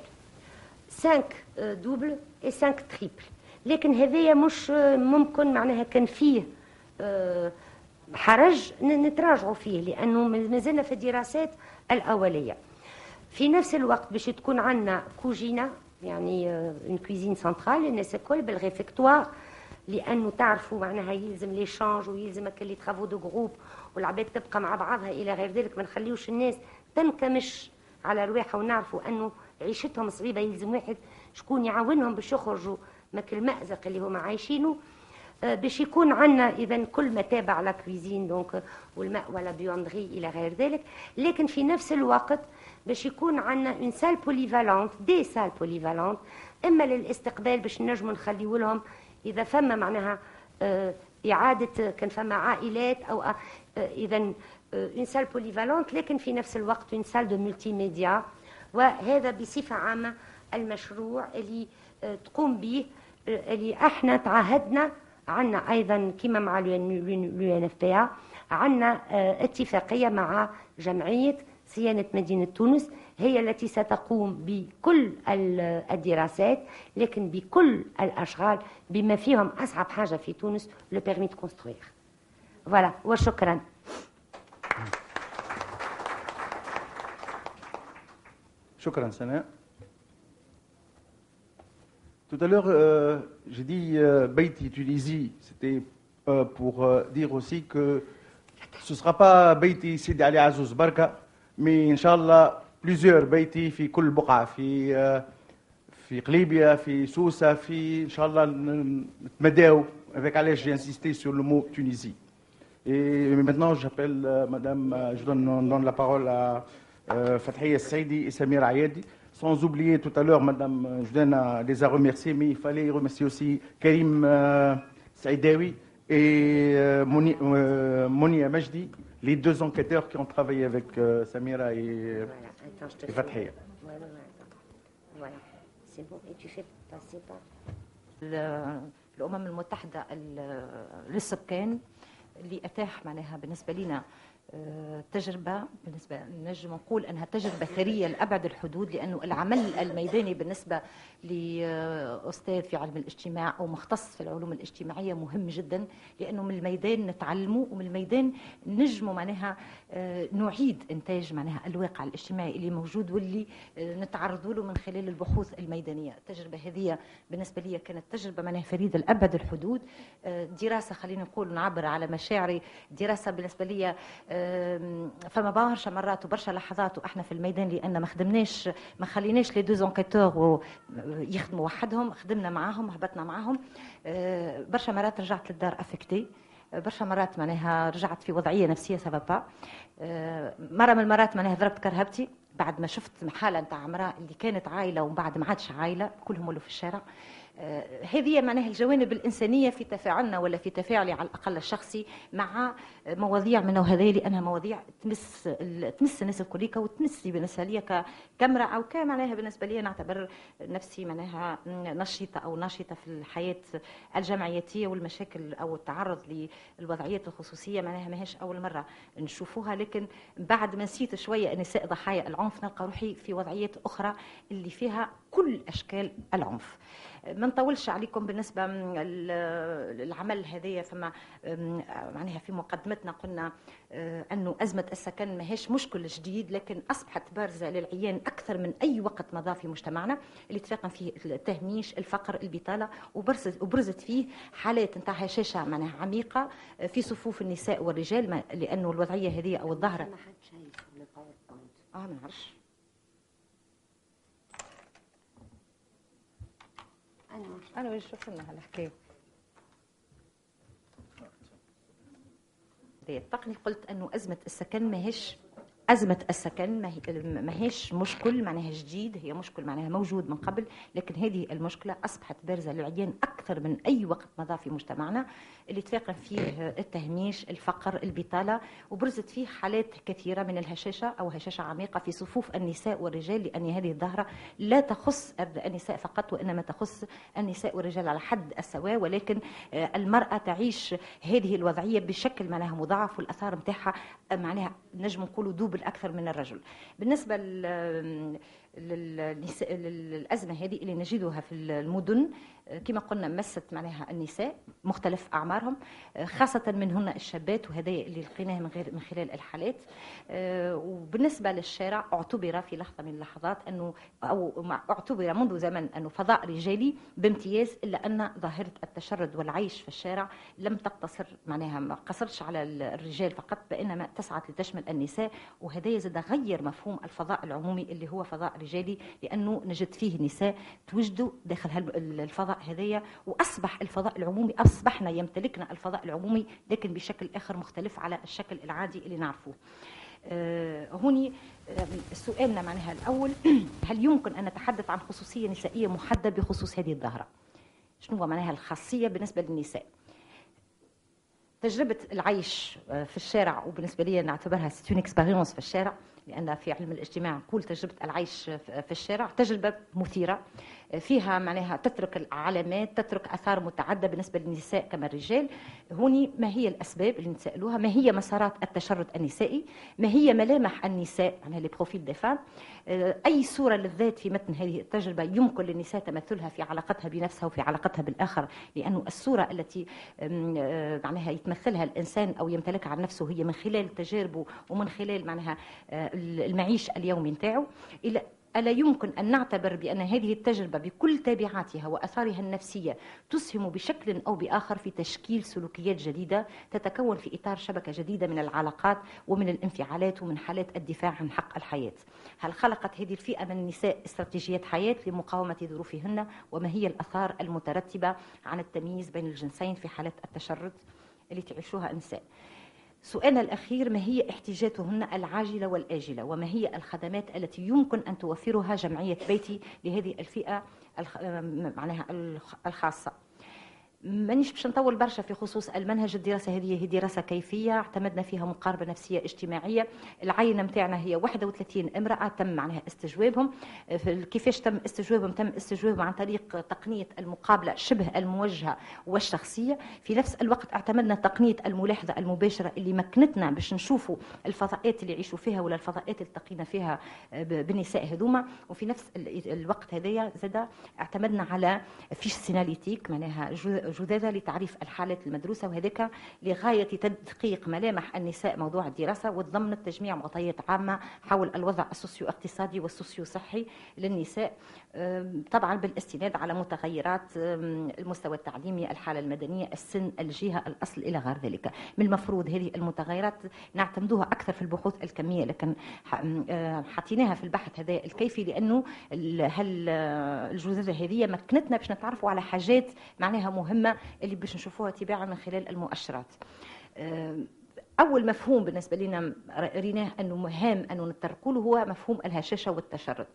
5 دوبل و 5 تريبل. لكن هذايا مش ممكن معناها كان فيه حرج نتراجعوا فيه لأنه مازلنا في الدراسات الأولية. في نفس الوقت باش تكون عندنا كوجينة يعني اون كويزين سنترال الناس الكل بالريفكتوار، لأنه تعرفوا معناها يلزم لي شانج ويلزم اللي ترافو دو جروب والعباد تبقى مع بعضها إلى غير ذلك. ما نخليوش الناس تنكمش على رواحها، ونعرفوا أنه عيشتهم صعيبة، يلزم واحد شكون يعاونهم باش يخرجوا من المأزق اللي هما عايشينه. باش يكون عندنا اذا كل ما تابع لا كويزين دونك والمأوى لا بيوندري الى غير ذلك. لكن في نفس الوقت باش يكون عندنا اون سال بوليفالونت، دي سال بوليفالونت، اما للاستقبال باش نجموا نخليو لهم اذا فما معناها اعاده كان فما عائلات او اذا اون سال بوليفالونت، لكن في نفس الوقت اون سال دو ملتي ميديا. وهذا بصفه عامه المشروع اللي تقوم به اللي احنا تعهدنا. عندنا ايضا كما مع اليو ان اف بي ا عندنا اتفاقيه مع جمعيه صيانه مدينه تونس، هي التي ستقوم بكل الدراسات لكن بكل الاشغال بما فيهم اصعب حاجه في تونس لو بيرمي دو كونستروير. فوالا وشكرا. شكرا سناء. Tout à l'heure, j'ai dit Beiti Tunisie, c'était pour dire aussi que ce ne sera pas Beiti Sidi Ali Azouz Barka, mais Inch'Allah, plusieurs Beiti في كل بقعة في قليبية في سوسة في Inch'Allah نتمداو avec علاش j'ai insisté sur le mot Tunisie. Et maintenant j'appelle madame, je donne la parole à Fathia Saidi et Samir Ayadi. Sans oublier tout à l'heure, Madame Judena les a remerciés, mais il fallait remercier aussi Karim Saïdawi et Monia Majdi, les 2 enquêteurs qui ont travaillé avec Samira et Fathia. Voilà, c'est bon. Et tu fais passer par الأمم المتحدة للسكان اللي أتاح معناها بالنسبة لنا تجربة، بالنسبة نجم نقول أنها تجربة ثرية لأبعد الحدود، لأنه العمل الميداني بالنسبة لأستاذ في علم الاجتماع أو مختص في العلوم الاجتماعية مهم جدا، لأنه من الميدان نتعلمه ومن الميدان نجمه معناها نعيد إنتاج معناها الواقع الاجتماعي اللي موجود واللي نتعرضوا له من خلال البحوث الميدانية. التجربة هذه بالنسبة لي كانت تجربة معناها فريدة لأبعد الحدود. دراسة خلينا نقول نعبر على مشاعري، دراسة بالنسبة لي فما برشا مرات وبرشا لحظات واحنا في الميدان لان ما خليناش لي 2 انكيتور يخدموا وحدهم، خدمنا معاهم هبطنا معاهم. برشا مرات رجعت للدار افكتي، برشا مرات معناها رجعت في وضعيه نفسيه سافا. مره من المرات معناها ضربت كرهبتي بعد ما شفت حاله نتاع امراه اللي كانت عائله ومن بعد ما عادش عائله كلهم ولوا في الشارع. هذه معناها الجوانب الإنسانية في تفاعلنا ولا في تفاعلي على الأقل الشخصي مع مواضيع من هذه، لأنها مواضيع تمس الناس الكليكا وتمسي بالنسبة لي كامرأة أو معناها بالنسبة لي نعتبر نفسي معناها نشيطة أو ناشطة في الحياة الجمعياتية والمشاكل أو التعرض للوضعيات الخصوصية معناها ماهيش أول مرة نشوفوها، لكن بعد ما نسيت شوية النساء ضحايا العنف نلقى روحي في وضعيات أخرى اللي فيها كل أشكال العنف. ما نطولش عليكم بالنسبة للعمل هذايا، فما معناها في مقدمتنا قلنا أنه أزمة السكن ماهيش مشكل جديد، لكن أصبحت بارزة للعيان أكثر من أي وقت مضى في مجتمعنا، اللي تفاقم فيه التهميش، الفقر، البطالة، وبرزت فيه حالات نتاع هشاشة معناها عميقة في صفوف النساء والرجال، لأنه الوضعية هذه أو الظاهرة ما حد شايف الباوربوينت. ما نعرفش أنا وين شوف لنا هالحكاية التقني. قلت أنه أزمة السكن ماهيش مشكل معناها جديد، هي مشكل معناها موجود من قبل، لكن هذه المشكلة أصبحت بارزة للعيان أكثر من أي وقت مضى في مجتمعنا، اللي تفاقم فيه التهميش، الفقر، البطالة، وبرزت فيه حالات كثيرة من الهشاشة أو هشاشة عميقة في صفوف النساء والرجال، لأن هذه الظاهرة لا تخص النساء فقط، وإنما تخص النساء والرجال على حد السواء، ولكن المرأة تعيش هذه الوضعية بشكل معناها مضاعف، والأثار متاعها معناها نجم نقولوا دوبل أكثر من الرجل. بالنسبة للأزمة هذه اللي نجدها في المدن كما قلنا مست معناها النساء مختلف أعمارهم، خاصة منهن الشابات، وهذا اللي لقيناه من خلال الحالات. وبالنسبة للشارع اعتبر في لحظة من اللحظات أنه أو اعتبر منذ زمن أنه فضاء رجالي بامتياز، إلا أن ظاهرة التشرد والعيش في الشارع لم تقتصر معناها ما قصرش على الرجال فقط، بإنما تسعت لتشمل النساء، وهذا يزيد غير مفهوم الفضاء العمومي اللي هو فضاء رجالي، لأنه نجد فيه نساء توجدوا داخل الفضاء هذايا، وأصبح الفضاء العمومي أصبحنا يمتلكنا الفضاء العمومي لكن بشكل آخر مختلف على الشكل العادي اللي نعرفوه. هوني سؤالنا معناها الأول هل يمكن أن نتحدث عن خصوصية نسائية محددة بخصوص هذه الظاهرة؟ شنو هو معناها الخاصية بالنسبة للنساء؟ تجربة العيش في الشارع، وبالنسبة لي نعتبرها ستون اكسبيريونس في الشارع، لأن في علم الاجتماع نقول تجربة العيش في الشارع تجربة مثيرة، فيها معناها تترك العلامات، تترك أثار متعددة بالنسبة للنساء كما الرجال. هوني ما هي الأسباب اللي نسألوها؟ ما هي مسارات التشرد النسائي؟ ما هي ملامح النساء معناها لي بروفيل دي فام؟ أي صورة للذات في متن هذه التجربة يمكن للنساء تمثلها في علاقتها بنفسها وفي علاقتها بالآخر، لأنه الصورة التي معناها يتمثلها الإنسان أو يمتلكها عن نفسه هي من خلال تجاربه ومن خلال معناها المعيش اليومي نتاعو. ألا يمكن أن نعتبر بأن هذه التجربة بكل تابعاتها وأثارها النفسية تسهم بشكل أو بآخر في تشكيل سلوكيات جديدة تتكون في إطار شبكة جديدة من العلاقات ومن الانفعالات ومن حالات الدفاع عن حق الحياة؟ هل خلقت هذه الفئة من النساء استراتيجيات حياة لمقاومة ظروفهن؟ وما هي الآثار المترتبة عن التمييز بين الجنسين في حالات التشرد اللي تعيشوها النساء؟ سؤالنا الأخير، ما هي احتياجاتهن العاجلة والآجلة؟ وما هي الخدمات التي يمكن أن توفرها جمعية بيتي لهذه الفئة معناها الخاصة؟ مانيش باش نطول برشا في خصوص المنهج. الدراسة هذه هي دراسة كيفية اعتمدنا فيها مقاربة نفسية اجتماعية. العينة متاعنا هي 31 امرأة تم معناها استجوابهم. كيفاش تم استجوابهم؟ تم استجوابهم عن طريق تقنية المقابلة شبه الموجهة والشخصية. في نفس الوقت اعتمدنا تقنية الملاحظة المباشرة اللي مكنتنا باش نشوفوا الفضاءات اللي يعيشوا فيها ولا الفضاءات اللي التقينا فيها بالنساء هذوما. وفي نفس الوقت هذايا زاد اعتمدنا على فيش سيناليتيك معناها جذاذة لتعريف الحالات المدروسة، وهذاك لغاية تدقيق ملامح النساء موضوع الدراسة وضمن تجميع معطيات عامة حول الوضع السوسيو اقتصادي والسوسيو صحي للنساء، طبعا بالاستناد على متغيرات المستوى التعليمي، الحالة المدنية، السن، الجهة، الأصل إلى غير ذلك. من المفروض هذه المتغيرات نعتمدوها أكثر في البحوث الكمية، لكن حطيناها في البحث هذا الكيفي لأنه الجذاذة هذه مكنتنا باش نتعرفوا على حاجات معناها مهمة اللي باش نشوفوها تباعا من خلال المؤشرات. أول مفهوم بالنسبة لنا ريناه أنه مهم أنه نتطرقوا له هو مفهوم الهشاشة والتشرد.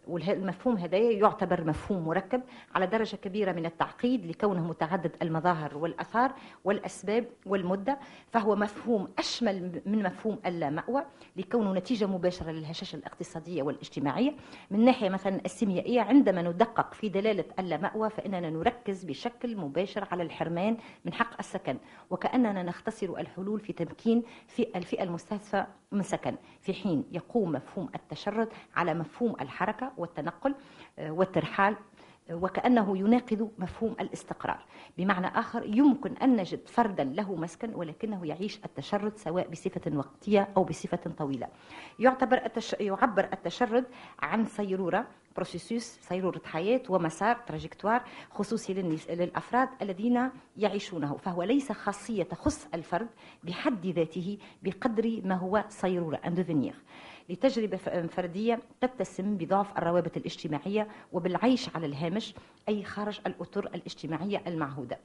والمفهوم هدايا يعتبر مفهوم مركب على درجة كبيرة من التعقيد لكونه متعدد المظاهر والأثار والأسباب والمدة، فهو مفهوم أشمل من مفهوم اللامأوى لكونه نتيجة مباشرة للهشاشة الاقتصادية والاجتماعية. من ناحية مثلا السيميائية، عندما ندقق في دلالة اللامأوى فإننا نركز بشكل مباشر على الحرمان من حق السكن، وكأننا نختصر الحلول في تمكين في الفئة المستهدفة من سكن، في حين يقوم مفهوم التشرد على مفهوم الحركة والتنقل والترحال، وكأنه يناقض مفهوم الاستقرار. بمعنى آخر، يمكن أن نجد فردا له مسكن ولكنه يعيش التشرد سواء بصفة وقتية أو بصفة طويلة. يعبر التشرد عن صيرورة، بروسيسوس، صيرورة حياة ومسار تراجكتوار خصوصي للأفراد الذين يعيشونه، فهو ليس خاصية تخص الفرد بحد ذاته بقدر ما هو صيرورة أندوفينير لتجربة فردية تتسم بضعف الروابط الاجتماعية وبالعيش على الهامش، أي خارج الأطر الاجتماعية المعهودة.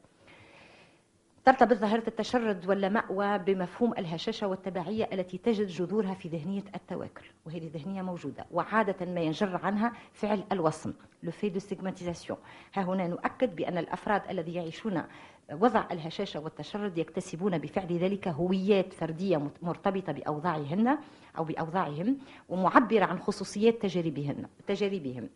ترتبط ظاهرة التشرد واللامأوى بمفهوم الهشاشة والتبعية التي تجد جذورها في ذهنية التواكل، وهذه ذهنية موجودة وعادة ما ينجر عنها فعل الوصم le fait de stigmatisation. ها هنا نؤكد بأن الأفراد الذين يعيشون وضع الهشاشة والتشرد يكتسبون بفعل ذلك هويات فردية مرتبطة بأوضاعهن أو بأوضاعهم ومعبرة عن خصوصيات تجاربهم.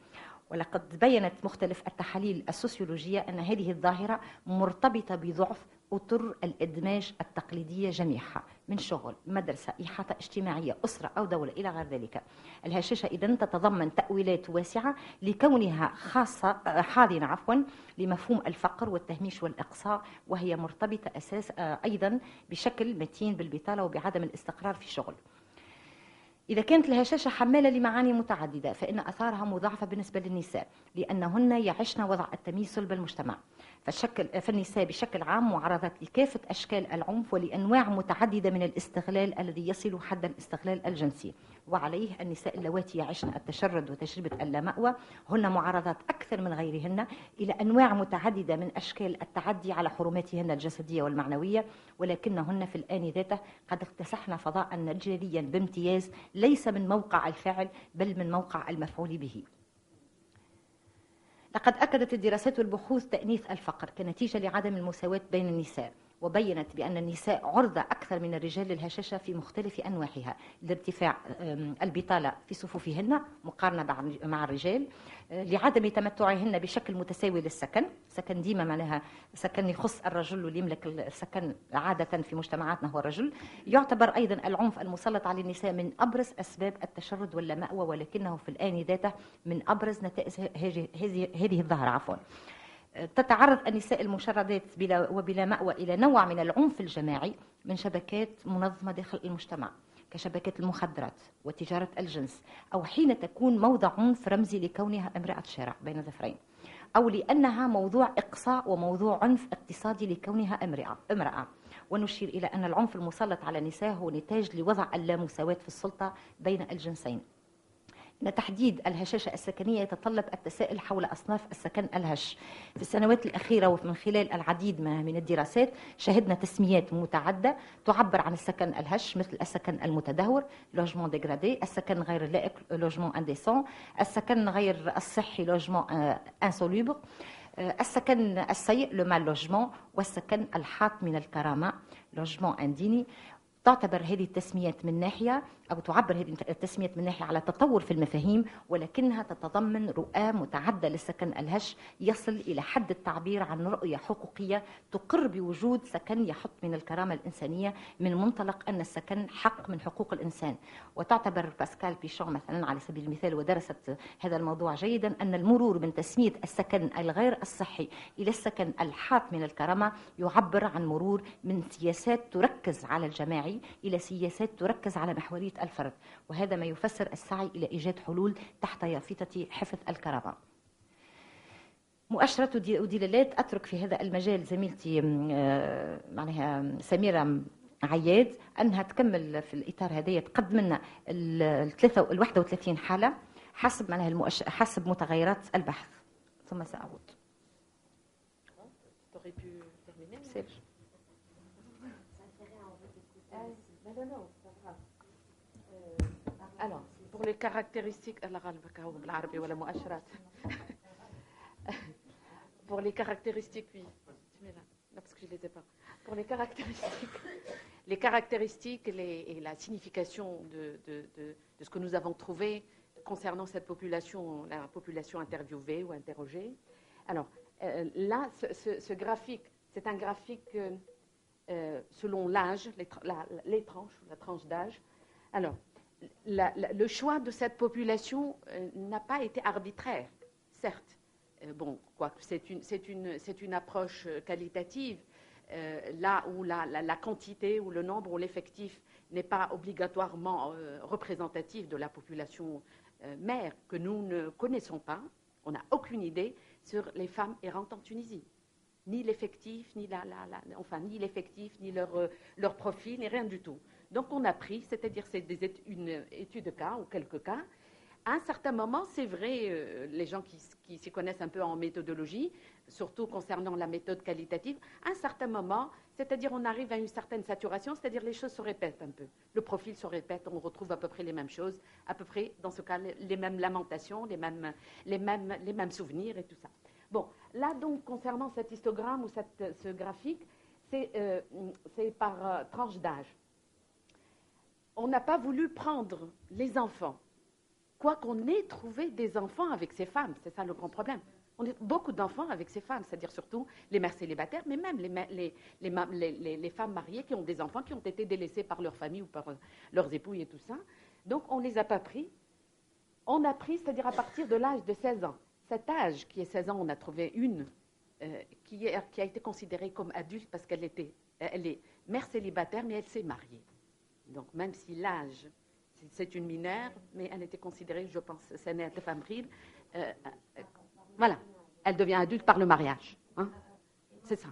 ولقد بيّنت مختلف التحاليل السوسيولوجية أن هذه الظاهرة مرتبطة بضعف أطر الإدماج التقليدية جميعها من شغل، مدرسة، إحاطة اجتماعية، أسرة أو دولة إلى غير ذلك. الهشاشة إذن تتضمن تأويلات واسعة لكونها حاضنة لمفهوم الفقر والتهميش والإقصاء، وهي مرتبطة أيضا بشكل متين بالبطالة وبعدم الاستقرار في الشغل. إذا كانت الهشاشة حمالة لمعاني متعددة فإن أثارها مضاعفة بالنسبة للنساء لأنهن يعشن وضع التمييز بالمجتمع. فالنساء بشكل عام معرضات لكافة أشكال العنف ولأنواع متعددة من الاستغلال الذي يصل حد الاستغلال الجنسي، وعليه النساء اللواتي يعشن التشرد وتجربة اللامأوى هن معرضات أكثر من غيرهن إلى أنواع متعددة من أشكال التعدي على حرماتهن الجسدية والمعنوية، ولكنهن في الآن ذاته قد اكتسحن فضاء نجاريا بامتياز ليس من موقع الفعل بل من موقع المفعول به. لقد أكدت الدراسات والبحوث تأنيث الفقر كنتيجة لعدم المساواة بين النساء، وبينت بأن النساء عرضة أكثر من الرجال للهشاشة في مختلف أنواعها، لارتفاع البطالة في صفوفهن مقارنة مع الرجال، لعدم تمتعهن بشكل متساوي للسكن، سكن ديما معناها سكن يخص الرجل واللي يملك السكن عادة في مجتمعاتنا هو الرجل. يعتبر أيضا العنف المسلط على النساء من أبرز أسباب التشرد واللامأوى، ولكنه في الآن ذاته من أبرز نتائج هذه الظاهرة. تتعرض النساء المشردات وبلا مأوى إلى نوع من العنف الجماعي من شبكات منظمة داخل المجتمع كشبكات المخدرات وتجارة الجنس، أو حين تكون موضع عنف رمزي لكونها امرأة شارع بين ظفرين، أو لأنها موضوع إقصاء وموضوع عنف اقتصادي لكونها امرأة. ونشير إلى أن العنف المسلط على النساء هو نتاج لوضع اللامساواة في السلطة بين الجنسين. إن تحديد الهشاشة السكنية يتطلب التساؤل حول أصناف السكن الهش. في السنوات الأخيرة ومن خلال العديد من الدراسات شهدنا تسميات متعددة تعبر عن السكن الهش، مثل السكن المتدهور لوجمون ديغرادي، السكن غير اللائق لوجمون انديسون، السكن غير الصحي لوجمون انسولوبر، السكن السيء لو مال لوجمون، والسكن الحاط من الكرامة لوجمون انديني. تعتبر هذه التسميات من ناحية أو تعبر هذه التسميات من ناحية على تطور في المفاهيم، ولكنها تتضمن رؤى متعددة للسكن الهش يصل إلى حد التعبير عن رؤية حقوقية تقر بوجود سكن يحط من الكرامة الإنسانية من منطلق أن السكن حق من حقوق الإنسان. وتعتبر باسكال بيشون مثلا على سبيل المثال، ودرست هذا الموضوع جيدا، أن المرور من تسمية السكن الغير الصحي إلى السكن الحاط من الكرامة يعبر عن مرور من سياسات تركز على الجماعي إلى سياسات تركز على محورية الفرد، وهذا ما يفسر السعي إلى إيجاد حلول تحت يافطة حفظ الكرامة. مؤشرات ودلالات أترك في هذا المجال زميلتي معناها سميرة عياد أنها تكمل في الإطار هذا، تقدم لنا ال 31 حالة حسب معناها حسب متغيرات البحث، ثم سأعود. Alors, Pour les caractéristiques, pour les caractéristiques, oui. Tu mets là, parce que je ne les ai pas. Pour les caractéristiques et la signification de ce que nous avons trouvé concernant cette population, la population interviewée ou interrogée. Alors, là, ce graphique, c'est un graphique selon l'âge, les tranches, la tranche d'âge. Alors, le choix de cette population n'a pas été arbitraire, certes. Bon, quoique c'est une approche qualitative, là où la quantité ou le nombre ou l'effectif n'est pas obligatoirement représentatif de la population mère que nous ne connaissons pas. On n'a aucune idée sur les femmes errantes en Tunisie. Ni l'effectif, ni ni l'effectif, ni leur profil, ni rien du tout. Donc on a pris, c'est-à-dire c'est une étude de cas ou quelques cas. À un certain moment, c'est vrai, les gens qui s'y connaissent un peu en méthodologie, surtout concernant la méthode qualitative, à un certain moment, c'est-à-dire on arrive à une certaine saturation, c'est-à-dire les choses se répètent un peu. Le profil se répète, on retrouve à peu près les mêmes choses, à peu près, dans ce cas, les mêmes lamentations, les mêmes souvenirs et tout ça. Bon, là donc, concernant cet histogramme ou ce graphique, c'est par tranche d'âge. On n'a pas voulu prendre les enfants. Quoi qu'on ait trouvé des enfants avec ces femmes, c'est ça le grand problème. On a beaucoup d'enfants avec ces femmes, c'est-à-dire surtout les mères célibataires, mais même les femmes mariées qui ont des enfants qui ont été délaissés par leur famille ou par leurs épouilles et tout ça. Donc on ne les a pas pris. On a pris, c'est-à-dire à partir de l'âge de 16 ans. Cet âge qui est 16 ans, on a trouvé une qui a été considérée comme adulte parce qu'elle est mère célibataire, mais elle s'est mariée. Donc même si l'âge... C'est une mineure, mais elle était considérée, je pense, Sénat de Famril. Voilà, elle devient adulte par le mariage. Hein? C'est ça.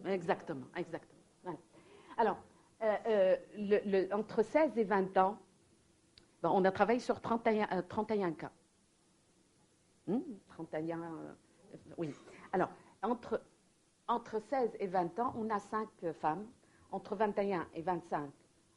Exactement. Voilà. Alors, entre 16 et 20 ans, bon, on a travaillé sur 31 cas. 31, oui. Alors, entre 16 et 20 ans, on a 5 femmes. Entre 21 et 25,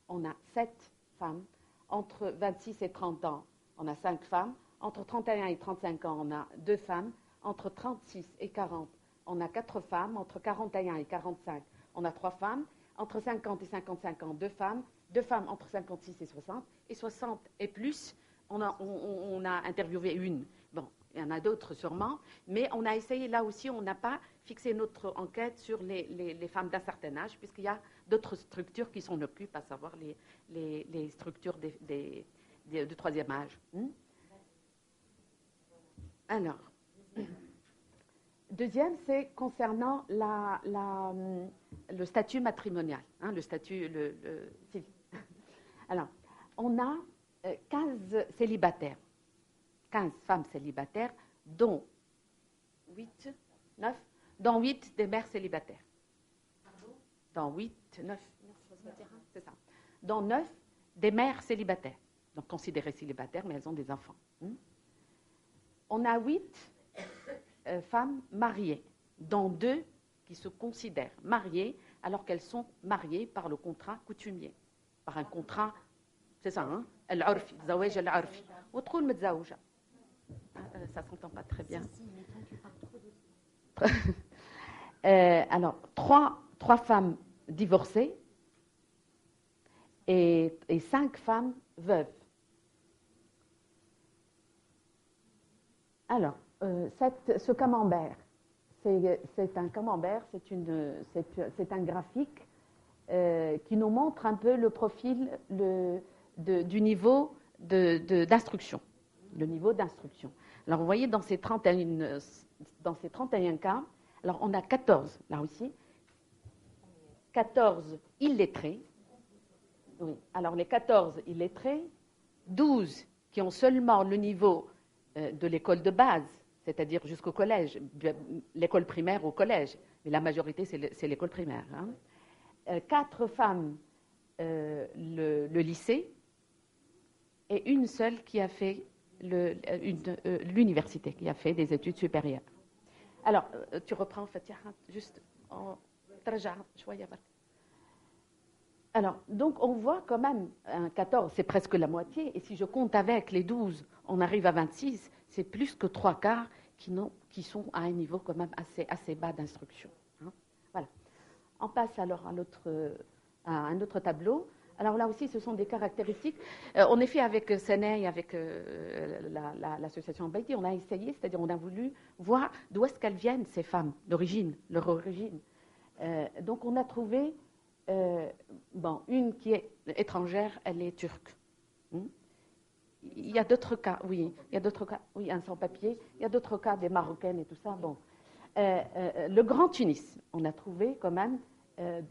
on a 7 femmes. Entre 26 et 30 ans, on a 5 femmes. Entre 31 et 35 ans, on a 2 femmes. Entre 36 et 40, on a 4 femmes. Entre 41 et 45, on a 3 femmes. Entre 50 et 55 ans, 2 femmes. 2 femmes entre 56 et 60. Et 60 et plus, on a interviewé une. Bon, il y en a d'autres sûrement. Mais on a essayé, là aussi, on n'a pas fixé notre enquête sur les femmes d'un certain âge, puisqu'il y a d'autres structures qui s'en occupent, à savoir les structures de troisième âge. Alors, deuxième, c'est concernant le statut matrimonial, le statut civil. Alors, on a 15 célibataires, 15 femmes célibataires, dont 8 des mères célibataires. Dans 8, 9, c'est ça. Dans 9, des mères célibataires. Donc considérées célibataires, mais elles ont des enfants. On a 8 femmes mariées, dont 2 qui se considèrent mariées alors qu'elles sont mariées par le contrat coutumier. Par un contrat, c'est ça, hein? Al-Urfi, Zawaj al-Urfi. Outroul Medzawja. Ça ne s'entend pas très bien. Alors, 3 femmes divorcées et 5 femmes veuves. Alors, ce camembert, c'est un camembert, c'est un graphique qui nous montre un peu le profil du niveau d'instruction. Le niveau d'instruction. Alors, vous voyez, dans ces 31 cas, alors on a 14, là aussi, 14 illettrés. Oui, alors les 14 illettrés, 12 qui ont seulement le niveau de l'école de base, c'est-à-dire jusqu'au collège, l'école primaire au collège, mais la majorité c'est l'école primaire. 4 femmes le lycée et une seule qui a fait l'université, qui a fait des études supérieures. Alors, tu reprends, Fatiha, juste en traja, شوية برك. Alors, donc on voit quand même, 14, c'est presque la moitié, et si je compte avec les 12, on arrive à 26, c'est plus que 3/4 qui sont à un niveau quand même assez bas d'instruction. Hein. Voilà. On passe alors à un autre tableau. Alors là aussi, ce sont des caractéristiques. En effet, avec Senei, avec l'association Baiti, on a essayé, c'est-à-dire on a voulu voir d'où est-ce qu'elles viennent, ces femmes, d'origine, leur origine. Donc on a trouvé, une qui est étrangère, elle est turque. Il y a d'autres cas, oui, un sans-papier, il y a d'autres cas des Marocaines et tout ça. Bon. Le Grand Tunis, on a trouvé quand même,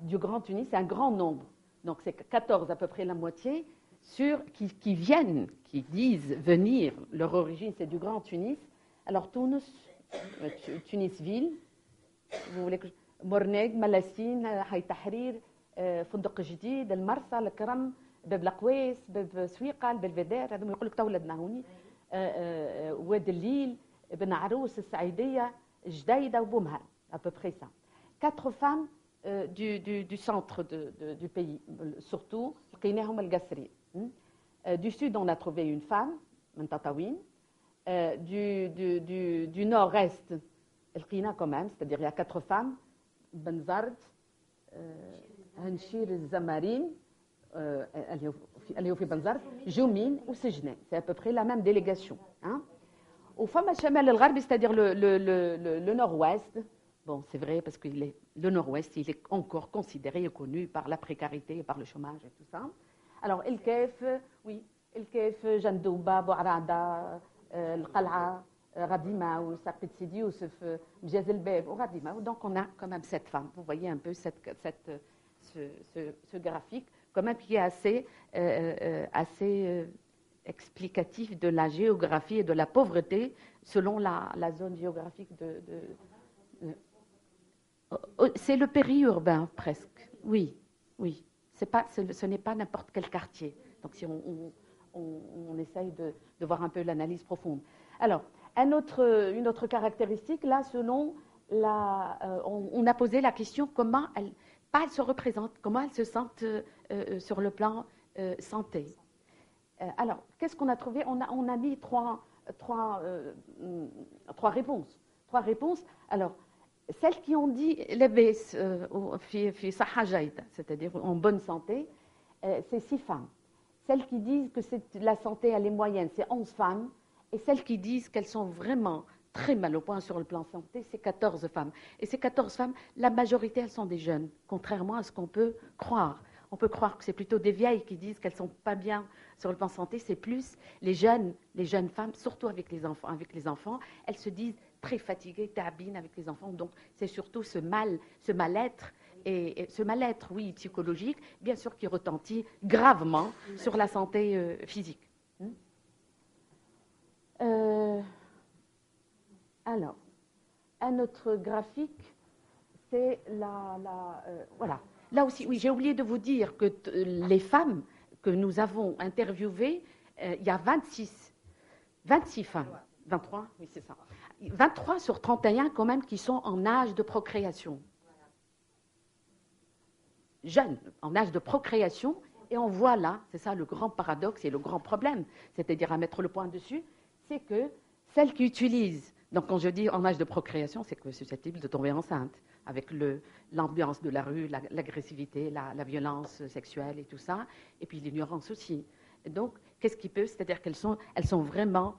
du Grand Tunis, un grand nombre. Donc c'est 14, à peu près la moitié, qui viennent, qui disent venir, leur origine c'est du Grand Tunis. Alors Tunis, Tunis-Ville, vous voulez que Morneg, Malassine, Haït Tahrir, فندق جديد, المرسى, الكرم, باب القويس, باب سويقة, البلفيدير, هذوما يقول لك تولدنا هوني, واد الليل, بن عروس, السعيدية, جديدة وبومهر, à peu près ça. 4 femmes du centre du pays, surtout, لقيناهم القسري. Du sud, on a trouvé une femme, من تطاوين. Du nord-est, لقينا quand même, c'est-à-dire il y a 4 femmes, بنزرد, هنشير الزمارين, اللي هو في بنزرد, جومين وسجنة. C'est à peu près la même délégation. Hein. Au فما شمال الغربي, c'est-à-dire le nord-ouest. Bon, c'est vrai, parce que le nord-ouest, il est encore considéré et connu par la précarité et par le chômage et tout ça. Alors, الكيف, oui, الكيف, جندوبة, بوعرادة, القلعة, غديمة, وساقية سيدي يوسف, مجاز الباب, وغديمة. Donc, on a quand même 7 femmes. Vous voyez un peu ce graphique, quand même, qui est assez explicatif de la géographie et de la pauvreté selon la zone géographique c'est le périurbain presque, oui. Ce n'est pas n'importe quel quartier. Donc si on essaye de voir un peu l'analyse profonde. Alors, une autre caractéristique, là, selon on a posé la question comment elles se représentent, comment elles se sentent sur le plan santé. Alors, qu'est-ce qu'on a trouvé? On a mis trois réponses. Alors, celles qui ont dit لاباس في صحة جيدة, c'est-à-dire en bonne santé, c'est 6 femmes. Celles qui disent que la santé elle est moyenne, c'est 11 femmes. Et celles qui disent qu'elles sont vraiment très mal au point sur le plan santé, c'est 14 femmes. Et ces 14 femmes, la majorité, elles sont des jeunes, contrairement à ce qu'on peut croire. On peut croire que c'est plutôt des vieilles qui disent qu'elles ne sont pas bien sur le plan santé. C'est plus les jeunes femmes, surtout avec les enfants, elles se disent très fatiguées, tabines avec les enfants. Donc, c'est surtout ce mal-être, et ce mal-être, oui, psychologique, bien sûr, qui retentit gravement sur la santé physique. Alors, un autre graphique, c'est voilà. Là aussi, oui, j'ai oublié de vous dire que les femmes que nous avons interviewées, il y a 26 femmes, 23, oui c'est ça, 23 sur 31 quand même qui sont en âge de procréation. Jeunes, en âge de procréation, et on voit là, c'est ça le grand paradoxe et le grand problème, c'est-à-dire à mettre le point dessus, c'est que celles qui utilisent, donc quand je dis en âge de procréation, c'est que c'est susceptible de tomber enceinte, avec l'ambiance de la rue, l'agressivité, la violence sexuelle et tout ça, et puis l'ignorance aussi. Et donc, qu'est-ce qui peut, c'est-à-dire qu'elles sont vraiment,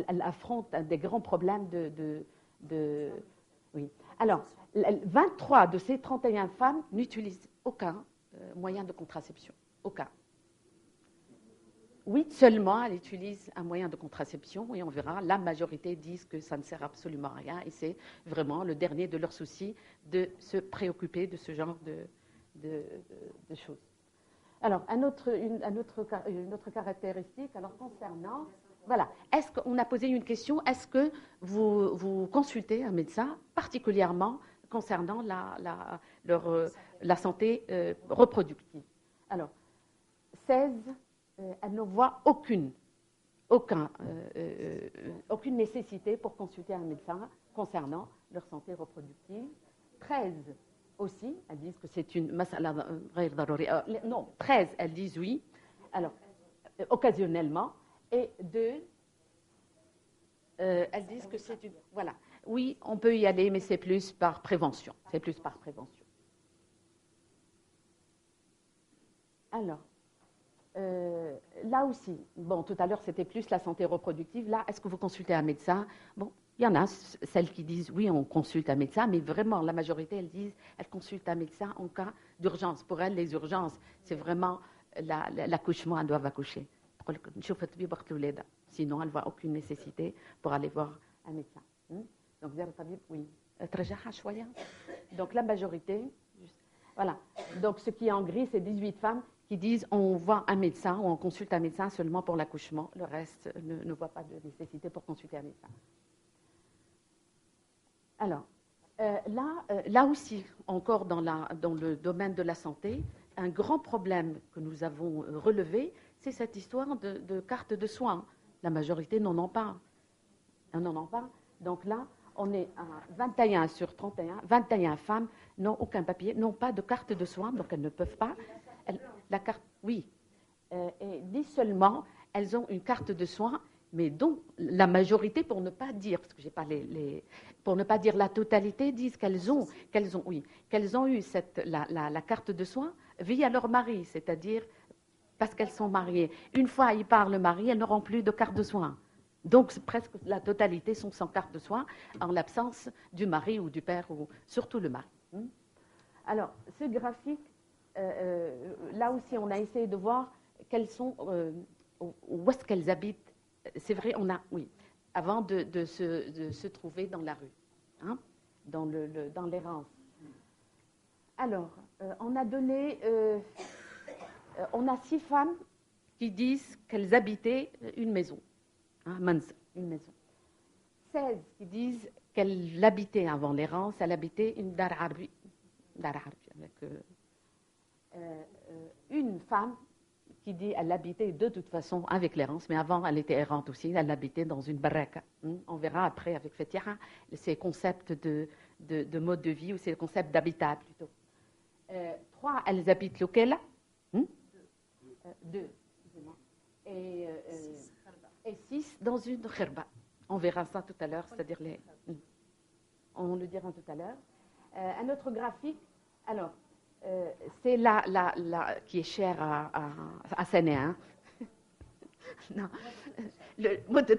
elles affrontent des grands problèmes oui. Alors, 23 de ces 31 femmes n'utilisent aucun moyen de contraception, aucun. 8 seulement, elles utilisent un moyen de contraception, et on verra, la majorité disent que ça ne sert absolument à rien, et c'est vraiment le dernier de leurs soucis de se préoccuper de ce genre de choses. Alors, une autre caractéristique, alors concernant, voilà, est-ce qu'on a posé une question, est-ce que vous consultez un médecin, particulièrement concernant la santé reproductive? Alors, 16, elles ne voient aucune nécessité pour consulter un médecin concernant leur santé reproductive. 13 aussi, elles disent que c'est une mas'ala ghayr daruri. Non, 13, elles disent oui. Alors, occasionnellement. Et 2, elles disent que c'est une... Voilà. Oui, on peut y aller, mais c'est plus par prévention. C'est plus par prévention. Alors, là aussi, bon, tout à l'heure, c'était plus la santé reproductive. Là, est-ce que vous consultez un médecin? Bon, il y en a celles qui disent, oui, on consulte un médecin, mais vraiment, la majorité, elles disent, elles consultent un médecin en cas d'urgence. Pour elles, les urgences, c'est vraiment l'accouchement, elles doivent accoucher. Sinon, elle ne voit aucune nécessité pour aller voir un médecin. Donc, oui. Donc, la majorité, voilà. Donc, ce qui est en gris, c'est 18 femmes qui disent on voit un médecin ou on consulte un médecin seulement pour l'accouchement. Le reste ne voit pas de nécessité pour consulter un médecin. Alors, là aussi, encore dans le domaine de la santé, un grand problème que nous avons relevé, c'est cette histoire de carte de soins. La majorité n'en ont pas. Donc là, on est à 21 sur 31, 21 femmes n'ont aucun papier, n'ont pas de carte de soins, donc elles ne peuvent pas. La carte, oui. Et ni seulement, elles ont une carte de soins, mais dont la majorité, pour ne pas dire, parce que j'ai pas pour ne pas dire la totalité, disent qu'elles ont eu la carte de soins via leur mari, c'est-à-dire parce qu'elles sont mariées. Une fois il part le mari, elles n'auront plus de carte de soins. Donc presque la totalité sont sans carte de soins en l'absence du mari ou du père, ou surtout le mari. Alors, ce graphique, là aussi, on a essayé de voir où est-ce qu'elles habitent. C'est vrai, avant de se trouver dans la rue, dans l'errance. Alors, on a donné, on a 6 femmes qui disent qu'elles habitaient une maison, une maison. 16 qui disent qu'elle habitait avant l'errance, elle habitait une dar arbi, avec une femme qui dit qu'elle habitait de toute façon avec l'errance, mais avant elle était errante aussi, elle habitait dans une baraka. On verra après avec Fetiha ces concepts de mode de vie ou ces concepts d'habitat plutôt. 3, elles habitent lequel? 2. Et 6 dans une khirba. On verra ça tout à l'heure, c'est-à-dire on le dira tout à l'heure. Un autre graphique, alors, c'est qui est cher à Séné, hein. Non, le mot de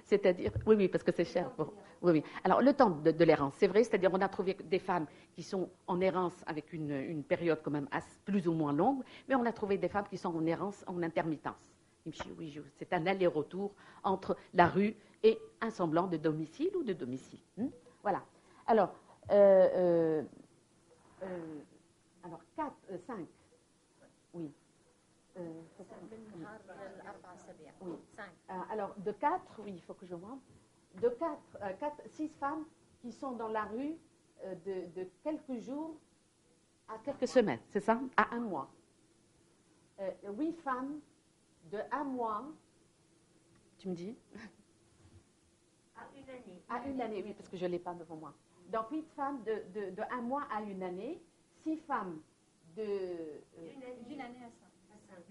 c'est-à-dire, oui, parce que c'est cher. Oui. Alors, le temps de l'errance, c'est vrai, c'est-à-dire on a trouvé des femmes qui sont en errance avec une période quand même plus ou moins longue, mais on a trouvé des femmes qui sont en errance en intermittence. C'est un aller-retour entre la rue et un semblant de domicile ou de domicile. Voilà. Alors, 5. Oui. Oui. Alors, de 4, oui, il faut que je vois. De 6 femmes qui sont dans la rue de quelques jours à quelques semaines, c'est ça? À 1 mois. 8 femmes de 1 mois, tu me dis? À une année, oui, parce que je ne l'ai pas devant moi. Donc, 8 femmes de 1 mois à 1 année, 6 femmes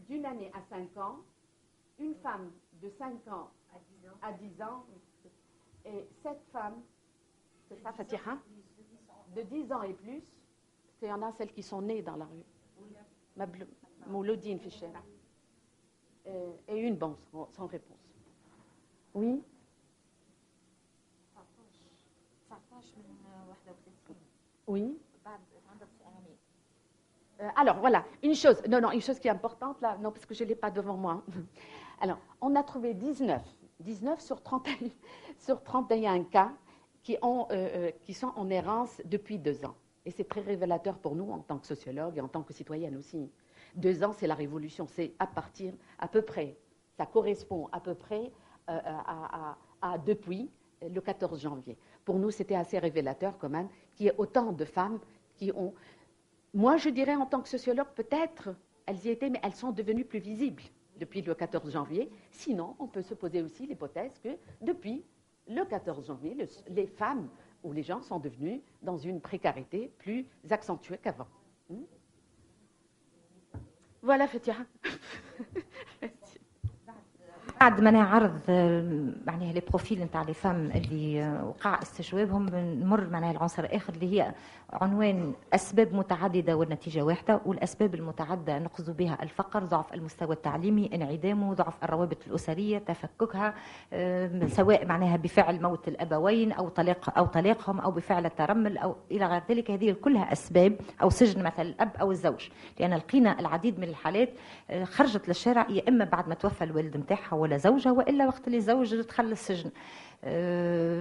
d'une année à 5 ans, une femme de 5 ans à 10 ans, et 7 femmes, c'est ça, Fatiha, de 10 ans et plus, il y en a celles qui sont nées dans la rue. Mouloudine Fichera. Et une, bon, sans réponse. Oui. Oui. Alors, voilà, une chose qui est importante, là, non, parce que je ne l'ai pas devant moi. Alors, on a trouvé 19 sur 31 cas qui sont en errance depuis 2 ans. Et c'est très révélateur pour nous, en tant que sociologue et en tant que citoyenne aussi. 2 ans, c'est la révolution, c'est à peu près, ça correspond à peu près à depuis le 14 janvier. Pour nous, c'était assez révélateur quand même qu'il y ait autant de femmes qui ont... Moi, je dirais en tant que sociologue, peut-être, elles y étaient, mais elles sont devenues plus visibles depuis le 14 janvier. Sinon, on peut se poser aussi l'hypothèse que depuis le 14 janvier, les femmes où les gens sont devenus dans une précarité plus accentuée qu'avant. Voilà, Fatia. بعد ما نعرض معناها لي بروفيل نتاع لي فام اللي وقع استجوابهم، بنمر معناها العنصر الاخر اللي هي عنوان اسباب متعدده والنتيجه واحده. والاسباب المتعدده نقصد بها الفقر، ضعف المستوى التعليمي، انعدامه، ضعف الروابط الاسريه، تفككها، سواء معناها بفعل موت الابوين او طلاقهم او بفعل الترمل او الى غير ذلك. هذه كلها اسباب، او سجن مثلا الاب او الزوج، لان لقينا العديد من الحالات خرجت للشارع يا اما بعد ما توفى الوالد نتاعها ولا زوجها، والا وقت اللي الزوج دخل السجن.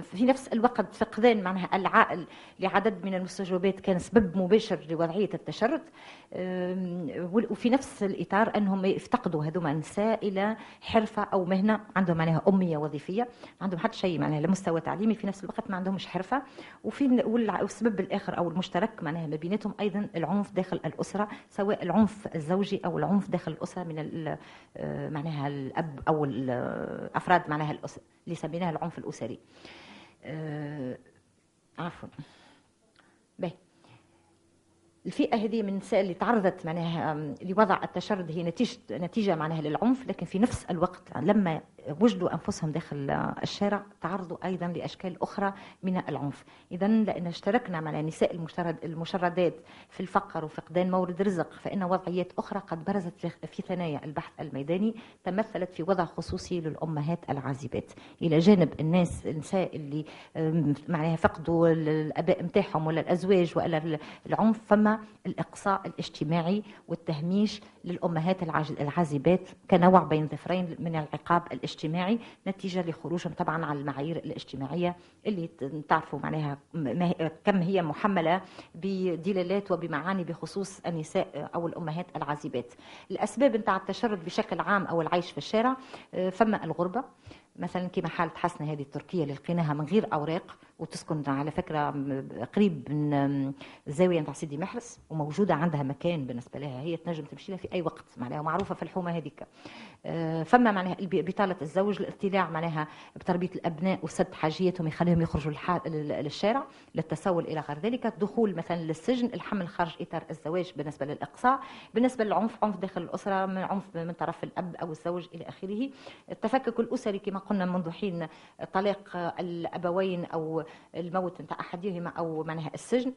في نفس الوقت فقدان معناها العائل لعدد من المستجوبات كان سبب مباشر لوضعيه التشرد. وفي نفس الاطار انهم يفتقدوا هذوما النساء الى حرفه او مهنه، عندهم معناها اميه وظيفيه، ما عندهم حتى شيء معناها لا مستوى تعليمي، في نفس الوقت ما عندهمش حرفه. والسبب الاخر او المشترك معناها ما بيناتهم ايضا العنف داخل الاسره، سواء العنف الزوجي او العنف داخل الاسره من معناها الاب او الافراد معناها الاسره اللي سميناها العنف الاسري. عفوا. الفئة هذه من النساء اللي تعرضت معناها لوضع التشرد هي نتيجة معناها للعنف، لكن في نفس الوقت لما وجدوا أنفسهم داخل الشارع تعرضوا أيضا لأشكال أخرى من العنف. إذا لأن اشتركنا مع النساء المشردات في الفقر وفقدان مورد رزق، فإن وضعيات أخرى قد برزت في ثنايا البحث الميداني تمثلت في وضع خصوصي للأمهات العازبات، إلى جانب النساء اللي معناها فقدوا الآباء متاعهم ولا الأزواج ولا العنف، فما الإقصاء الاجتماعي والتهميش للأمهات العازبات كنوع بين ظفرين من العقاب الاجتماعي، نتيجة لخروجهم طبعا على المعايير الاجتماعية اللي تعرفوا معناها كم هي محملة بدلالات وبمعاني بخصوص النساء أو الأمهات العازبات. الأسباب نتاع التشرد بشكل عام أو العيش في الشارع، فما الغربة مثلا كما حالة حسنة هذه التركية اللي لقيناها من غير أوراق وتسكن على فكرة قريب من الزاوية نتاع سيدي محرس، وموجودة عندها مكان بالنسبة لها هي تنجم تمشي لها في أي وقت معناها، معروفة في الحومة هذيك. فما معناها بطالة الزوج، الاطلاع معناها بتربية الأبناء وسد حاجيتهم يخليهم يخرجوا للشارع للتسول إلى غير ذلك، الدخول مثلا للسجن، الحمل خارج إطار الزواج بالنسبة للإقصاء، بالنسبة للعنف عنف داخل الأسرة، من عنف من طرف الأب أو الزوج إلى آخره. التفكك الأسري كما قلنا منذ حين، طلاق الأبوين أو الموت نتاع أحدهما أو معناها السجن.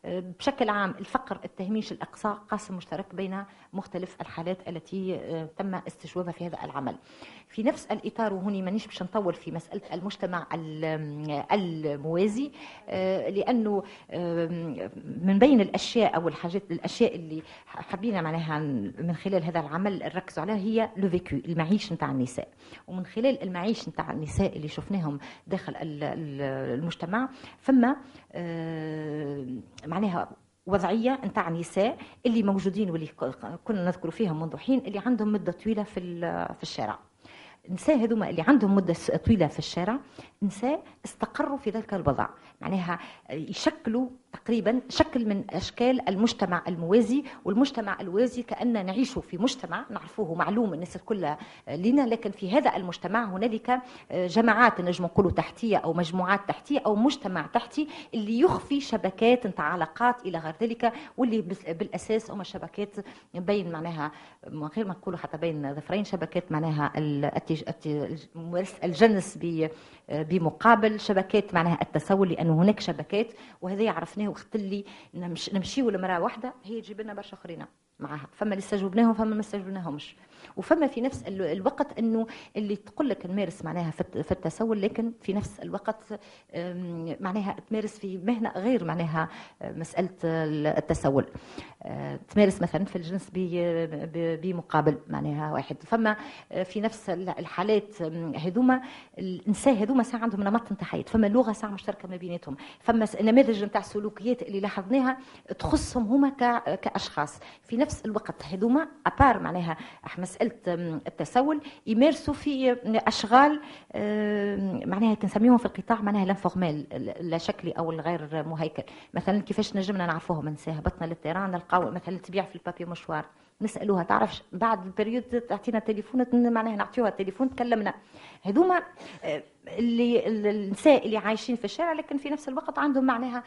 بشكل عام الفقر، التهميش، الإقصاء قاسم مشترك بين مختلف الحالات التي تم استجوابها في هذا العمل. في نفس الإطار، وهني مانيش باش نطول في مسألة المجتمع الموازي، لأنه من بين الأشياء أو الأشياء اللي حبينا معناها من خلال هذا العمل نركزوا عليها هي لو فيكو، المعيش نتاع النساء. ومن خلال المعيش نتاع النساء اللي شفناهم داخل المجتمع، فما معناها وضعية نتاع نساء اللي موجودين واللي كنا نذكر فيهم منذ حين، اللي عندهم مدة طويلة في الشارع. النساء هذوما اللي عندهم مدة طويلة في الشارع نساء استقروا في ذلك الوضع، معناها يشكلوا تقريبا شكل من أشكال المجتمع الموازي. والمجتمع الموازي كأن نعيش في مجتمع نعرفوه معلوم الناس الكل لنا، لكن في هذا المجتمع هنالك جماعات نجم نقولوا تحتية أو مجموعات تحتية أو مجتمع تحتي اللي يخفي شبكات نتاع علاقات إلى غير ذلك، واللي بالأساس هما شبكات بين معناها غير ما نقولوا حتى بين ظفرين، شبكات معناها الجنس بمقابل شبكات معناها التسول، لأنه هناك شبكات وهذا يعرفناه وقت اللي نمشيو لمرأة واحدة هي تجيب لنا برشا اخرين معها، فما اللي استجوبناهم فما ما استجوبناهمش. وفما في نفس الوقت انه اللي تقول لك نمارس معناها في التسول، لكن في نفس الوقت معناها تمارس في مهنه غير معناها مساله التسول، تمارس مثلا في الجنس بمقابل معناها واحد. فما في نفس الحالات هذوما النساء هذوما ساعه عندهم نمط نتاع حياه، فما لغه ساعه مشتركه ما بيناتهم، فما نماذج نتاع السلوكيات اللي لاحظناها تخصهم هما كاشخاص. في نفس الوقت هذوما ابار معناها مساله التسول يمارسوا في اشغال معناها كنسميهم في القطاع معناها لانفورمال، لا شكلي او الغير مهيكل. مثلا كيفاش نجمنا نعرفوهم نساء هبطنا للتيران نلقاو مثلا تبيع في البابي مشوار نسالوها تعرفش بعد البريود تعطينا تليفون معناها نعطيوها تليفون تكلمنا. هذوما اللي النساء اللي عايشين في الشارع لكن في نفس الوقت عندهم معناها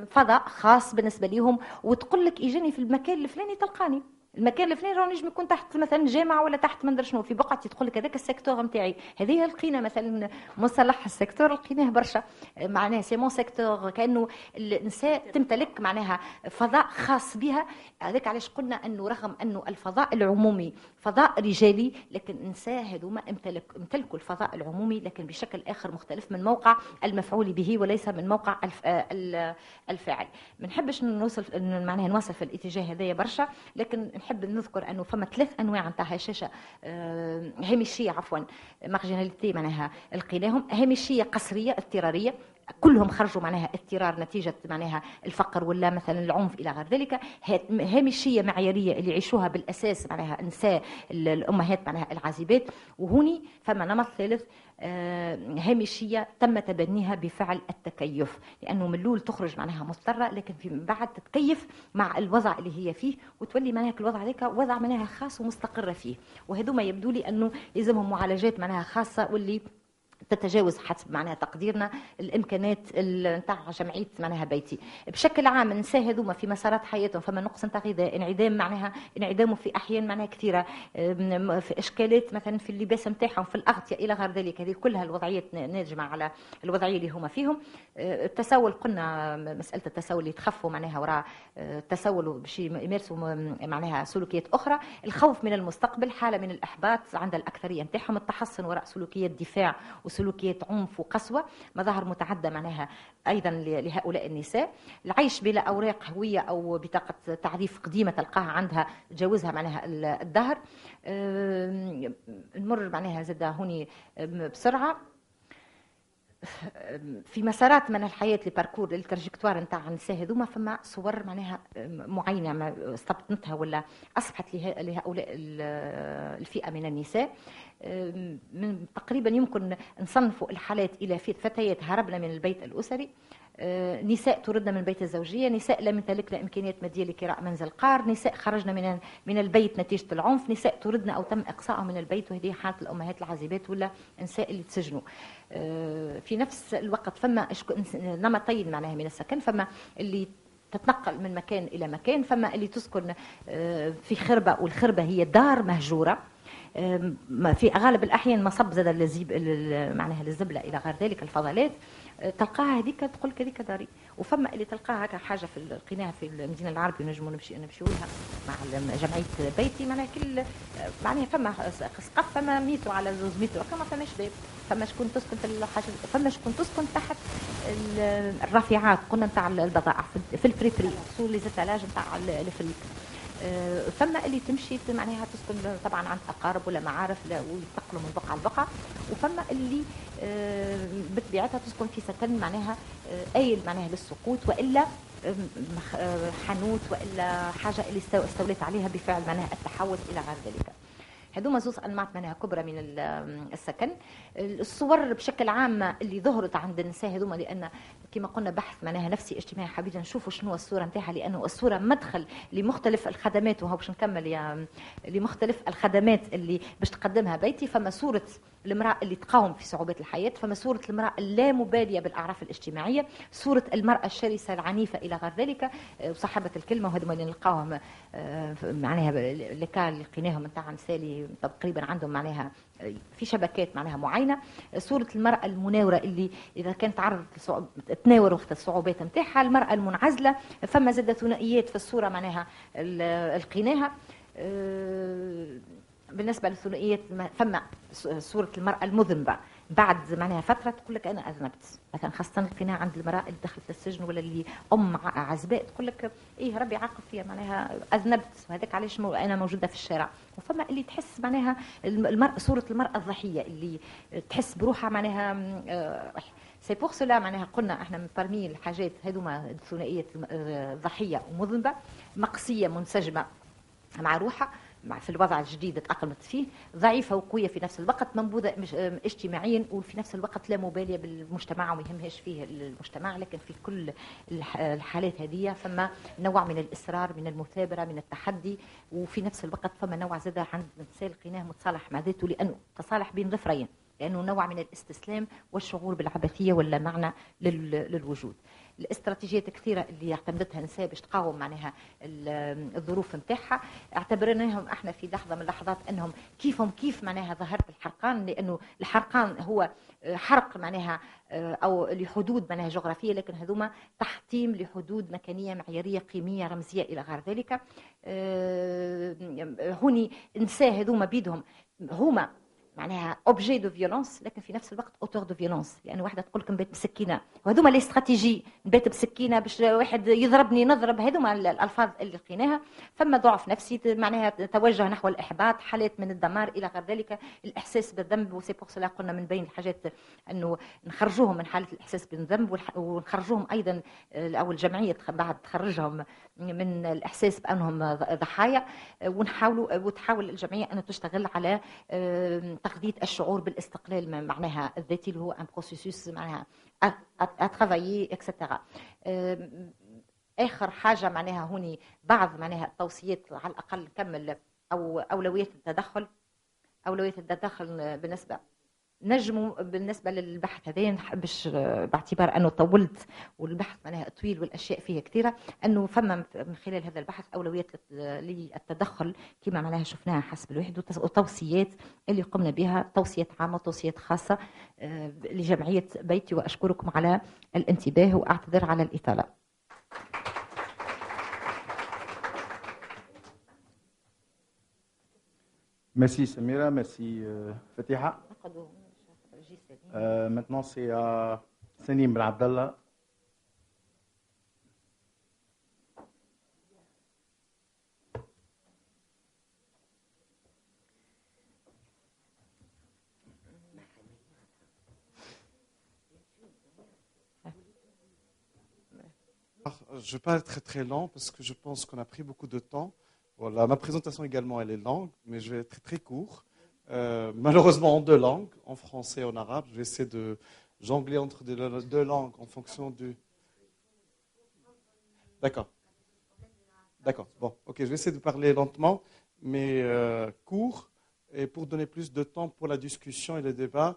فضاء خاص بالنسبه لهم، وتقول لك اجاني في المكان الفلاني تلقاني، المكان الفلاني راه نجم يكون تحت مثلا جامعه ولا تحت ما ندري شنو في بقعتي، تقول لك هذاك السيكتور نتاعي. هذه لقينا مثلا مصطلح السيكتور لقيناه برشا، معناها سي مون سيكتور، كانه النساء تمتلك معناها فضاء خاص بها. هذاك علاش قلنا انه رغم انه الفضاء العمومي فضاء رجالي، لكن النساء هذوما امتلكوا الفضاء العمومي لكن بشكل اخر مختلف من موقع المفعول به وليس من موقع الفاعل. ما نحبش نوصل معناها نواصل في الاتجاه هذايا برشا، لكن نحب نذكر انه فما 3 انواع نتاع هشاشه هامشيه، عفوا مارجيناليتي معناها لقيناهم. هامشيه قسريه اضطراريه، كلهم خرجوا معناها اضطرار نتيجه معناها الفقر ولا مثلا العنف الى غير ذلك. هامشيه معياريه اللي يعيشوها بالاساس معناها النساء الامهات معناها العازبات. وهوني فما نمط ثالث هامشيه تم تبنيها بفعل التكيف، لانه من الاول تخرج معناها مضطره لكن في بعد تتكيف مع الوضع اللي هي فيه وتولي معناها الوضع هذاك وضع معناها خاص ومستقره فيه. وهذوما يبدو لي انه يلزمهم معالجات معناها خاصه واللي تتجاوز حسب معناها تقديرنا الامكانات نتاع جمعيه معناها بيتي. بشكل عام النساء هذوما في مسارات حياتهم فما نقص نتاع غذاء، انعدام معناها انعدامهم في احيان معناها كثيره، في اشكالات مثلا في اللباس نتاعهم في الاغطيه الى غير ذلك. هذه كلها الوضعيات ناجمه على الوضعيه اللي هما فيهم. التسول قلنا مساله التسول اللي تخفوا معناها وراء التسول باش يمارسوا معناها سلوكيات اخرى. الخوف من المستقبل، حاله من الاحباط عند الاكثريه نتاعهم. التحصن وراء سلوكيات دفاع وسلوكيات عنف وقسوه، مظاهر متعدده معناها ايضا لهؤلاء النساء. العيش بلا اوراق هويه او بطاقه تعريف قديمه تلقاها عندها تجاوزها معناها الدهر. نمر معناها زاد هوني بسرعه في مسارات من الحياه لباركور التراجكتوار نتاع النساء هذوما. فما صور معناها معينه استبطنتها ولا اصبحت لهؤلاء الفئه من النساء. من تقريبا يمكن نصنفوا الحالات الى فتيات هربنا من البيت الاسري، نساء طردنا من البيت الزوجيه، نساء لم يمتلكنا امكانيات ماديه لكراء منزل قار، نساء خرجنا من البيت نتيجه العنف، نساء طردنا او تم اقصائهم من البيت، وهذه حاله الامهات العازبات ولا النساء اللي تسجنوا. في نفس الوقت فما نمطين معناها من السكن، فما اللي تتنقل من مكان الى مكان، فما اللي تسكن في خربه، والخربه هي دار مهجوره في غالب الاحيان مصب زاد معناها الزبله الى غير ذلك الفضلات، تلقاها هذيك تقول لك هذيك داري. وفما اللي تلقاها هكا حاجه لقيناها في المدينه العربيه ونجموا نمشيوا لها مع جمعيه بيتي، معناها كل معناها فما سقف، فما متر على 2 متر، ما فماش باب، فما شكون تسكن في الحاجه، فما شكون تسكن تحت الرافعات قلنا نتاع البضائع في الفريفري سور لي زتلاج نتاع الفريك. فما اللي تمشي معناها تسكن طبعا عند اقارب ولا معارف وينتقلوا من بقعه لبقعه، وفما اللي بطبيعتها تسكن في سكن معناها ايل معناها للسقوط، والا حانوت والا حاجه اللي استولت عليها بفعل معناها التحول الى غير ذلك. هذوما زوز انماط معناها كبرى من السكن. الصور بشكل عام اللي ظهرت عند النساء هذوما، لان كما قلنا بحث معناها نفسي اجتماعي، حبينا نشوفوا شنو الصوره نتاعها، لانه الصوره مدخل لمختلف الخدمات، وهو باش نكمل يا لمختلف الخدمات اللي باش تقدمها بيتي. فما صوره المراه اللي تقاوم في صعوبات الحياه، فما صوره المراه اللامباليه بالاعراف الاجتماعيه، صوره المراه الشرسه العنيفه الى غير ذلك وصاحبه الكلمه. وهذوما اللي نلقاوهم معناها اللي كان لقيناهم نتاع نساء تقريبا عندهم معناها في شبكات معناها معينه. صوره المراه المناوره اللي اذا كانت تعرض تناور وقت الصعوبات نتاعها. المراه المنعزله، فما زاد ثنائيات في الصوره معناها لقيناها. بالنسبه للثنائيات فما صوره المراه المذنبه بعد معناها فتره تقول لك انا اذنبت، مثلا خاصه لقيناها عند المراه اللي دخلت السجن ولا اللي عزباء تقول لك ايه ربي عاقب فيها معناها اذنبت، وهذاك علاش انا موجوده في الشارع. وفما اللي تحس معناها صوره المراه الضحيه اللي تحس بروحها معناها سي بوغ سولا معناها قلنا احنا من برمي الحاجات هذوما الثنائيه ضحيه ومذنبه، مقصيه منسجمه مع روحها، في الوضع الجديد تأقلمت فيه، ضعيفة وقوية في نفس الوقت، منبوذة اجتماعيا وفي نفس الوقت لا مبالية بالمجتمع وما يهمهاش فيه المجتمع. لكن في كل الحالات هذه فما نوع من الإصرار، من المثابرة، من التحدي، وفي نفس الوقت فما نوع زادة عند الإنسان لقيناه متصالح مع ذاته، لأنه تصالح بين ظفرين، لأنه نوع من الاستسلام والشعور بالعبثية ولا معنى للوجود. الاستراتيجيات كثيرة اللي يعتمدتها النساء باش تقاوم معناها الظروف نتاعها، اعتبرناهم احنا في لحظة من اللحظات انهم كيف معناها ظهرت الحرقان، لأنه الحرقان هو حرق معناها او لحدود معناها جغرافية، لكن هذوما تحطيم لحدود مكانية معيارية قيمية رمزية إلى غير ذلك. هوني النساء هذوما بيدهم هما معناها اوبجي دو فيولونس، لكن في نفس الوقت اوتور دو فيولونس، لان واحده تقول لك نبات بسكينه، وهذوما لي استراتيجي نبات بسكينه باش واحد يضربني نضرب، هذوما الالفاظ اللي لقيناها. ثم ضعف نفسي معناها توجه نحو الاحباط، حالات من الدمار الى غير ذلك، الاحساس بالذنب. وسي بور سلا قلنا من بين الحاجات انه نخرجوهم من حاله الاحساس بالذنب، ونخرجوهم ايضا او الجمعيه بعد تخرجهم من الاحساس بانهم ضحايا، وتحاول الجمعيه ان تشتغل على تقضية الشعور بالاستقلال معناها الذاتي، اللي هو ان بروسيسوس معناها اترافايي اكسترا. اخر حاجه معناها هوني بعض معناها التوصيات على الاقل نكمل، او اولويات التدخل. بالنسبه نجموا بالنسبه للبحث هذين باش باعتبار انه طولت والبحث معناها طويل والاشياء فيه كثيره، انه فما من خلال هذا البحث اولويات للتدخل كما معناها شفناها حسب الواحد، وتوصيات اللي قمنا بها، توصيات عامه وتوصيات خاصه لجمعيه بيتي. واشكركم على الانتباه واعتذر على الاطاله. Merci Samira, merci Fatiha. Maintenant c'est à Sanim Ben Abdallah. Je ne vais pas être très lent parce que je pense qu'on a pris beaucoup de temps. Voilà, ma présentation également, elle est longue, mais je vais être très court. Malheureusement en deux langues, en français et en arabe. Je vais essayer de jongler entre deux langues en fonction du... D'accord. D'accord. Bon, ok, je vais essayer de parler lentement, mais court. Et pour donner plus de temps pour la discussion et le débat,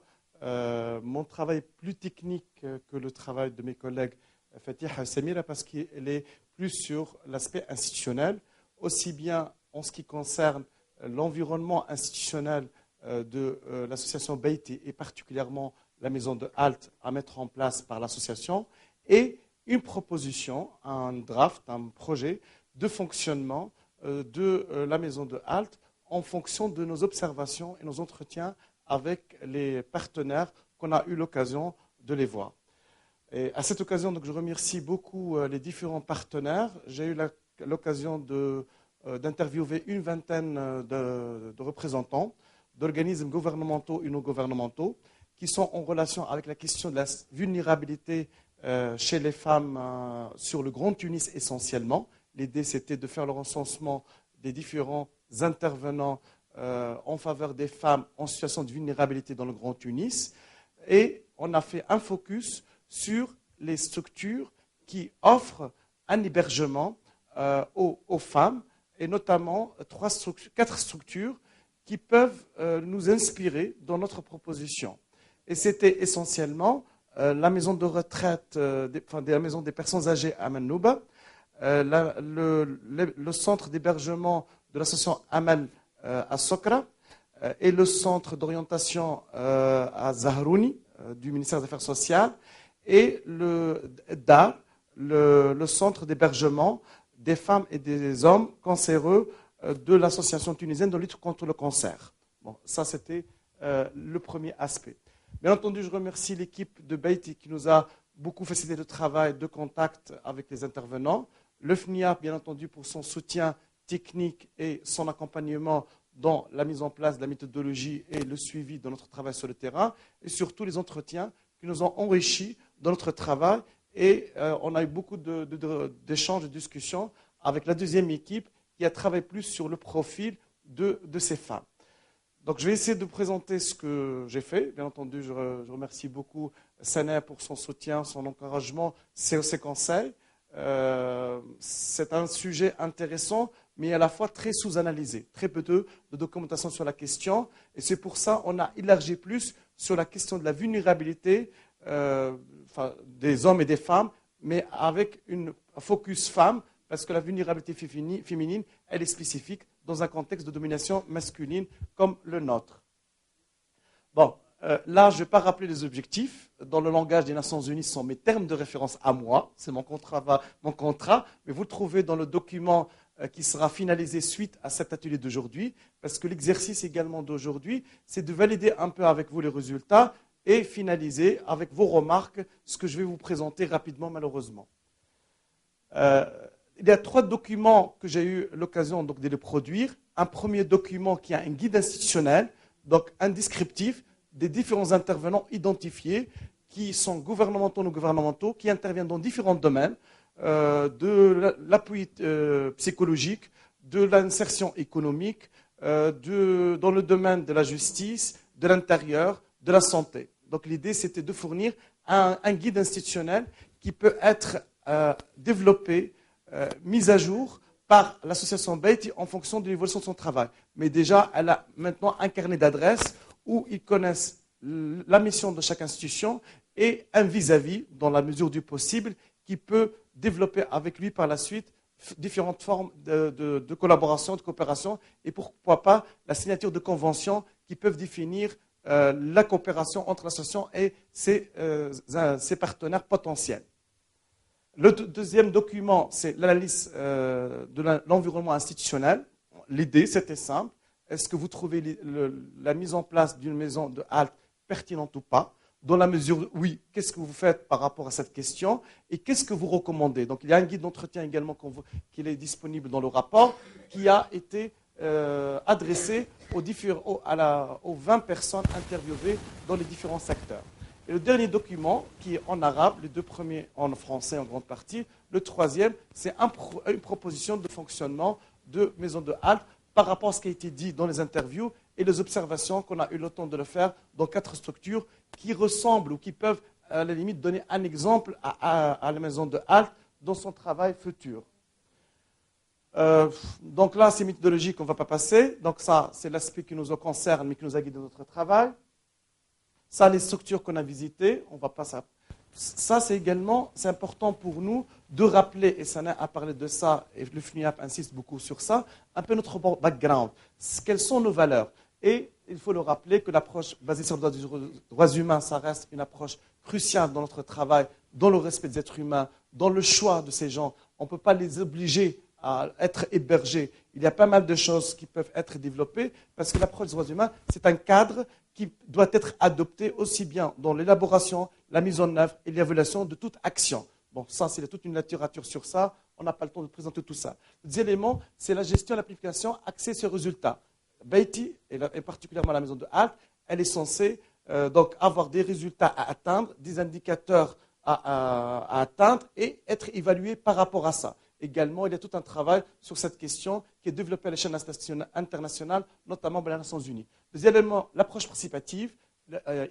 mon travail est plus technique que le travail de mes collègues Fatiha et Samira parce qu'il est plus sur l'aspect institutionnel, aussi bien en ce qui concerne l'environnement institutionnel de l'association Beiti et particulièrement la maison de halte à mettre en place par l'association, et une proposition, un draft, un projet de fonctionnement de la maison de halte en fonction de nos observations et nos entretiens avec les partenaires qu'on a eu l'occasion de les voir. Et à cette occasion, donc, je remercie beaucoup les différents partenaires. J'ai eu l'occasion d'interviewer une vingtaine de représentants d'organismes gouvernementaux et non gouvernementaux qui sont en relation avec la question de la vulnérabilité chez les femmes sur le Grand Tunis essentiellement. L'idée, c'était de faire le recensement des différents intervenants en faveur des femmes en situation de vulnérabilité dans le Grand Tunis. Et on a fait un focus sur les structures qui offrent un hébergement aux femmes, et notamment 4 structures qui peuvent nous inspirer dans notre proposition. Et c'était essentiellement la maison de retraite, la maison des personnes âgées à Manouba, le centre d'hébergement de l'association Amal à Sokra, et le centre d'orientation à Zahrouni du ministère des Affaires sociales, et le DAR, le centre d'hébergement des femmes et des hommes cancéreux de l'association tunisienne de lutte contre le cancer. Bon, ça c'était le premier aspect. Bien entendu, je remercie l'équipe de Beiti qui nous a beaucoup facilité le travail de contact avec les intervenants. Le FNIA, bien entendu, pour son soutien technique et son accompagnement dans la mise en place de la méthodologie et le suivi de notre travail sur le terrain, et surtout les entretiens qui nous ont enrichis dans notre travail. Et on a eu beaucoup d'échanges, de discussions avec la deuxième équipe qui a travaillé plus sur le profil de ces femmes. Donc, je vais essayer de présenter ce que j'ai fait. Bien entendu, je remercie beaucoup Sana pour son soutien, son encouragement, ses conseils. C'est un sujet intéressant, mais à la fois très sous-analysé. Très peu de documentation sur la question. Et c'est pour ça qu'on a élargi plus sur la question de la vulnérabilité des hommes et des femmes, mais avec un focus femme, parce que la vulnérabilité féminine, elle est spécifique dans un contexte de domination masculine comme le nôtre. Bon, là, je ne vais pas rappeler les objectifs. Dans le langage des Nations Unies, ce sont mes termes de référence à moi. C'est mon contrat, mais vous le trouvez dans le document qui sera finalisé suite à cet atelier d'aujourd'hui, parce que l'exercice également d'aujourd'hui, c'est de valider un peu avec vous les résultats et finaliser avec vos remarques ce que je vais vous présenter rapidement, malheureusement. Il y a 3 documents que j'ai eu l'occasion de les produire. Un premier document qui a un guide institutionnel, donc un descriptif des différents intervenants identifiés qui sont gouvernementaux ou non gouvernementaux, qui interviennent dans différents domaines, de l'appui psychologique, de l'insertion économique, dans le domaine de la justice, de l'intérieur, de la santé. Donc l'idée, c'était de fournir un guide institutionnel qui peut être développé, mis à jour par l'association Beiti en fonction de l'évolution de son travail. Mais déjà, elle a maintenant un carnet d'adresses où ils connaissent la mission de chaque institution et un vis-à-vis, dans la mesure du possible, qui peut développer avec lui par la suite différentes formes de collaboration, de coopération, et pourquoi pas la signature de conventions qui peuvent définir la coopération entre l'association et ses partenaires potentiels. Le deuxième document, c'est l'analyse de l'environnement institutionnel. L'idée, c'était simple. Est-ce que vous trouvez la mise en place d'une maison de halte pertinente ou pas? Dans la mesure où oui, qu'est-ce que vous faites par rapport à cette question et qu'est-ce que vous recommandez? Donc, il y a un guide d'entretien également qui est disponible dans le rapport, qui a été adressé aux 20 personnes interviewées dans les différents secteurs. Et le dernier document, qui est en arabe, les 2 premiers en français en grande partie, le troisième, c'est une proposition de fonctionnement de maison de halte par rapport à ce qui a été dit dans les interviews et les observations qu'on a eu le temps de le faire dans 4 structures qui ressemblent ou qui peuvent, à la limite, donner un exemple à la maison de halte dans son travail futur. Donc là, c'est méthodologique, on ne va pas passer. Donc ça, c'est l'aspect qui nous concerne, mais qui nous a guidé dans notre travail. Ça, les structures qu'on a visitées, on va pas ça. Ça, c'est important pour nous de rappeler, et Sana a parlé de ça, et le FNUAP insiste beaucoup sur ça, un peu notre background. Quelles sont nos valeurs? Et il faut le rappeler que l'approche basée sur les droits humains, ça reste une approche cruciale dans notre travail, dans le respect des êtres humains, dans le choix de ces gens. On ne peut pas les obliger à être hébergés. Il y a pas mal de choses qui peuvent être développées parce que l'approche des droits humains, c'est un cadre qui doit être adopté aussi bien dans l'élaboration, la mise en œuvre et l'évaluation de toute action. Bon, ça, c'est toute une littérature sur ça. On n'a pas le temps de présenter tout ça. Le deuxième élément, c'est la gestion et l'application axée sur les résultats. Beiti, et particulièrement la maison de halte, elle est censée donc avoir des résultats à atteindre, des indicateurs à atteindre et être évalués par rapport à ça. Également, il y a tout un travail sur cette question qui est développé à l'échelle internationale, notamment par les Nations Unies. Deuxièmement, l'approche participative.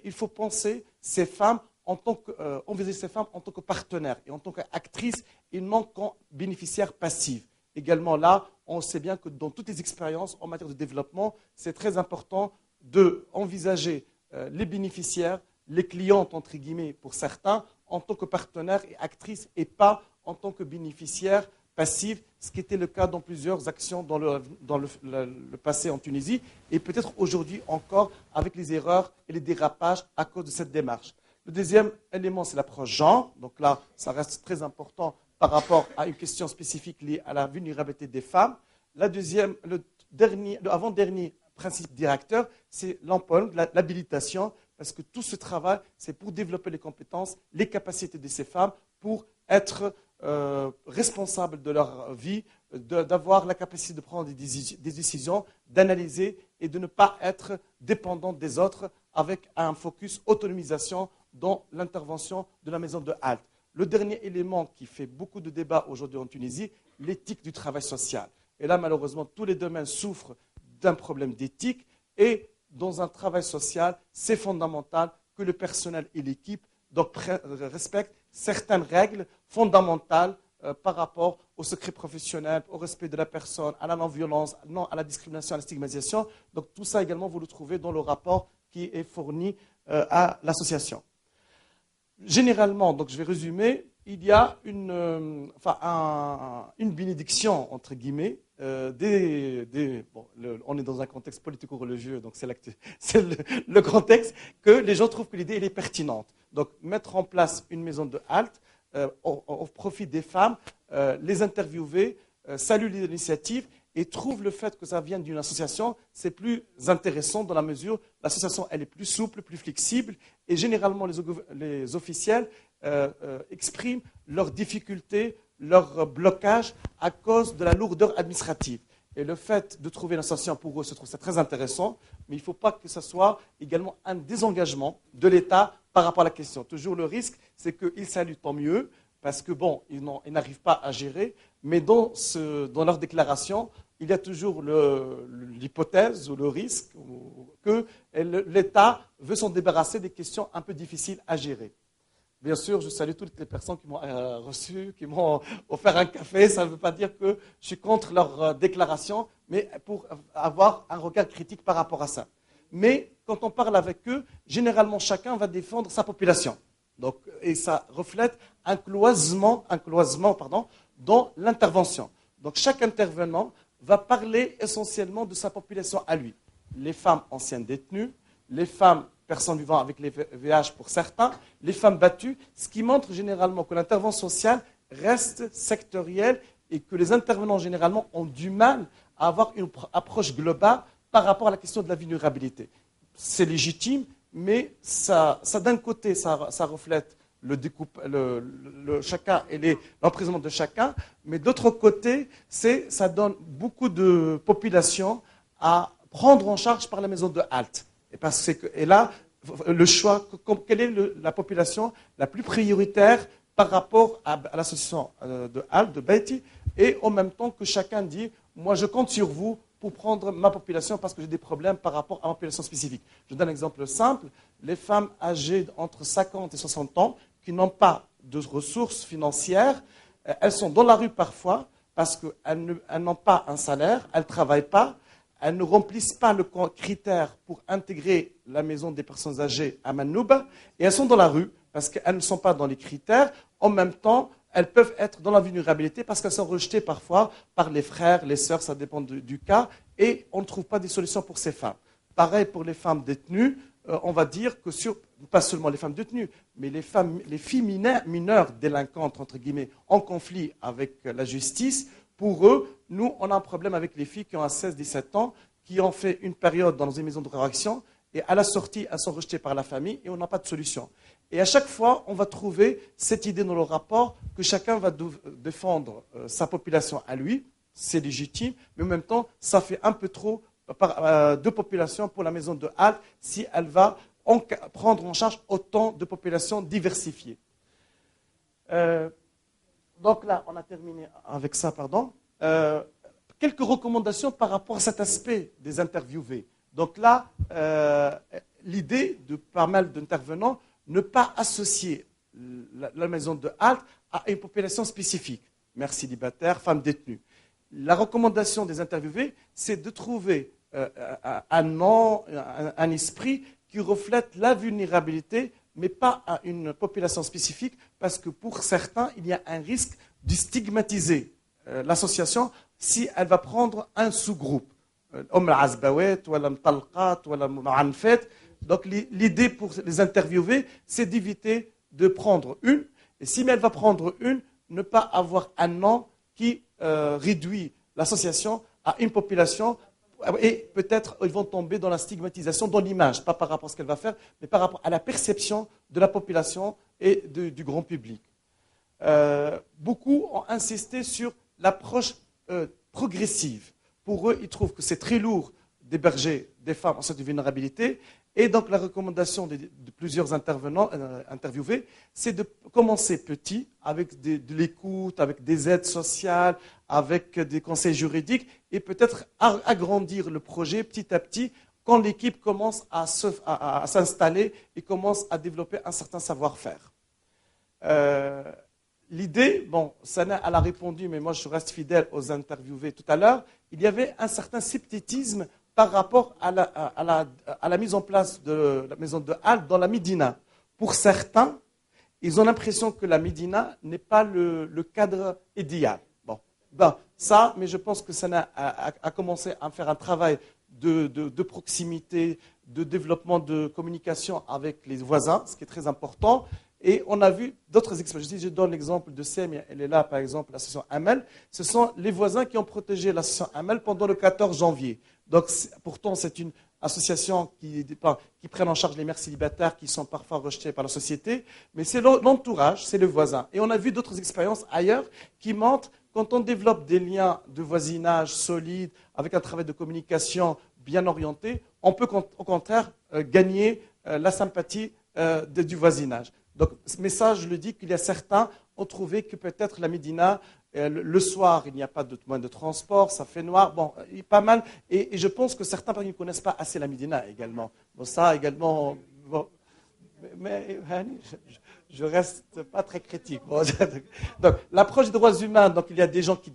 Il faut penser ces femmes envisager ces femmes en tant que partenaires et en tant qu'actrices et non qu'en bénéficiaires passives. Également là, on sait bien que dans toutes les expériences en matière de développement, c'est très important d'envisager les bénéficiaires, les clientes, entre guillemets, pour certains, en tant que partenaires et actrices et pas en tant que bénéficiaires passifs, ce qui était le cas dans plusieurs actions dans le passé en Tunisie et peut-être aujourd'hui encore avec les erreurs et les dérapages à cause de cette démarche. Le deuxième élément, c'est l'approche genre. Donc là, ça reste très important par rapport à une question spécifique liée à la vulnérabilité des femmes. L'avant-dernier principe directeur, c'est l'habilitation, parce que tout ce travail, c'est pour développer les compétences, les capacités de ces femmes pour être responsables de leur vie, d'avoir la capacité de prendre des décisions, d'analyser et de ne pas être dépendantes des autres avec un focus autonomisation dans l'intervention de la maison de halte. Le dernier élément qui fait beaucoup de débats aujourd'hui en Tunisie, l'éthique du travail social. Et là, malheureusement, tous les domaines souffrent d'un problème d'éthique. Et dans un travail social, c'est fondamental que le personnel et l'équipe respectent certaines règles fondamentales par rapport au secret professionnel, au respect de la personne, à la non-violence, non à la discrimination, à la stigmatisation. Donc tout ça également, vous le trouvez dans le rapport qui est fourni à l'association. Généralement, donc je vais résumer, il y a une bénédiction, entre guillemets, on est dans un contexte politico-religieux, donc c'est le contexte que les gens trouvent que l'idée est pertinente. Donc mettre en place une maison de halte au profit des femmes, les interviewer, saluent l'initiative et trouvent le fait que ça vienne d'une association, c'est plus intéressant dans la mesure, l'association elle est plus souple, plus flexible, et généralement les officiels expriment leurs difficultés, leur blocage à cause de la lourdeur administrative. Et le fait de trouver une association pour eux, je trouve ça très intéressant, mais il ne faut pas que ce soit également un désengagement de l'État par rapport à la question. Toujours le risque, c'est qu'ils saluent tant mieux, parce que bon, ils n'arrivent pas à gérer, mais dans leur déclaration, il y a toujours l'hypothèse ou le risque que l'État veut s'en débarrasser des questions un peu difficiles à gérer. Bien sûr, je salue toutes les personnes qui m'ont reçu, qui m'ont offert un café. Ça ne veut pas dire que je suis contre leur déclaration, mais pour avoir un regard critique par rapport à ça. Mais quand on parle avec eux, généralement chacun va défendre sa population. Donc, et ça reflète un cloisonnement dans l'intervention. Donc chaque intervenant va parler essentiellement de sa population à lui. Les femmes anciennes détenues, les femmes personnes vivant avec les VIH pour certains, les femmes battues, ce qui montre généralement que l'intervention sociale reste sectorielle et que les intervenants généralement ont du mal à avoir une approche globale par rapport à la question de la vulnérabilité. C'est légitime, mais ça d'un côté, ça reflète chacun et l'emprisonnement de chacun, mais d'autre côté, ça donne beaucoup de populations à prendre en charge par la maison de halte. Et là, le choix, quelle est la population la plus prioritaire par rapport à l'association de halte, de Beiti, et en même temps que chacun dit, moi je compte sur vous pour prendre ma population parce que j'ai des problèmes par rapport à ma population spécifique. Je donne un exemple simple, les femmes âgées entre 50 et 60 ans qui n'ont pas de ressources financières, elles sont dans la rue parfois parce qu'elles n'ont pas un salaire, elles ne travaillent pas, elles ne remplissent pas le critère pour intégrer la maison des personnes âgées à Manouba, et elles sont dans la rue parce qu'elles ne sont pas dans les critères. En même temps, elles peuvent être dans la vulnérabilité parce qu'elles sont rejetées parfois par les frères, les sœurs, ça dépend du cas, et on ne trouve pas des solutions pour ces femmes. Pareil pour les femmes détenues, on va dire que pas seulement les femmes détenues, mais les filles mineures délinquantes, entre guillemets, en conflit avec la justice, pour eux, nous, on a un problème avec les filles qui ont 16-17 ans, qui ont fait une période dans une maison de correction, et à la sortie, elles sont rejetées par la famille, et on n'a pas de solution. Et à chaque fois, on va trouver cette idée dans le rapport que chacun va défendre sa population à lui, c'est légitime, mais en même temps, ça fait un peu trop de population pour la maison de halte si elle va prendre en charge autant de populations diversifiées. Donc là, on a terminé avec ça, pardon. Quelques recommandations par rapport à cet aspect des interviewés. Donc là, l'idée de pas mal d'intervenants, ne pas associer la maison de halte à une population spécifique. Mères célibataires, femmes détenues. La recommandation des interviewés, c'est de trouver un esprit qui reflète la vulnérabilité, mais pas à une population spécifique, parce que pour certains, il y a un risque de stigmatiser l'association si elle va prendre un sous-groupe. Donc l'idée pour les interviewer, c'est d'éviter de prendre une, et si elle va prendre une, ne pas avoir un nom qui réduit l'association à une population, et peut-être ils vont tomber dans la stigmatisation, dans l'image, pas par rapport à ce qu'elle va faire, mais par rapport à la perception de la population et du grand public. Beaucoup ont insisté sur l'approche progressive. Pour eux, ils trouvent que c'est très lourd d'héberger des femmes en situation de vulnérabilité, Et donc la recommandation de plusieurs intervenants, interviewés, c'est de commencer petit, avec de l'écoute, avec des aides sociales, avec des conseils juridiques, et peut-être agrandir le projet petit à petit quand l'équipe commence à s'installer et commence à développer un certain savoir-faire. L'idée, bon, Sana elle a répondu, mais moi je reste fidèle aux interviewés tout à l'heure, il y avait un certain scepticisme par rapport à la mise en place de la maison de Halte dans la Médina. Pour certains, ils ont l'impression que la Médina n'est pas le cadre idéal. Bon, ben, ça, mais je pense que Sana a commencé à faire un travail de proximité, de développement de communication avec les voisins, ce qui est très important. Et on a vu d'autres expériences. Je donne l'exemple de Sem, elle est là, par exemple, l'association Amel. Ce sont les voisins qui ont protégé l'association Amel pendant le 14 janvier. Donc, pourtant, c'est une association qui prenne en charge les mères célibataires qui sont parfois rejetées par la société. Mais c'est l'entourage, c'est le voisin. Et on a vu d'autres expériences ailleurs qui montrent quand on développe des liens de voisinage solides, avec un travail de communication bien orienté, on peut au contraire gagner la sympathie du voisinage. Donc, mais ça, je le dis qu'il y a certains ont trouvé que peut-être la Médina, le soir, il n'y a pas de moyen de transport, ça fait noir, bon, pas mal. Et je pense que certains ne connaissent pas assez la Médina également. Bon, ça également, bon, mais je reste pas très critique. Bon, donc, l'approche des droits humains, donc il y a des gens qui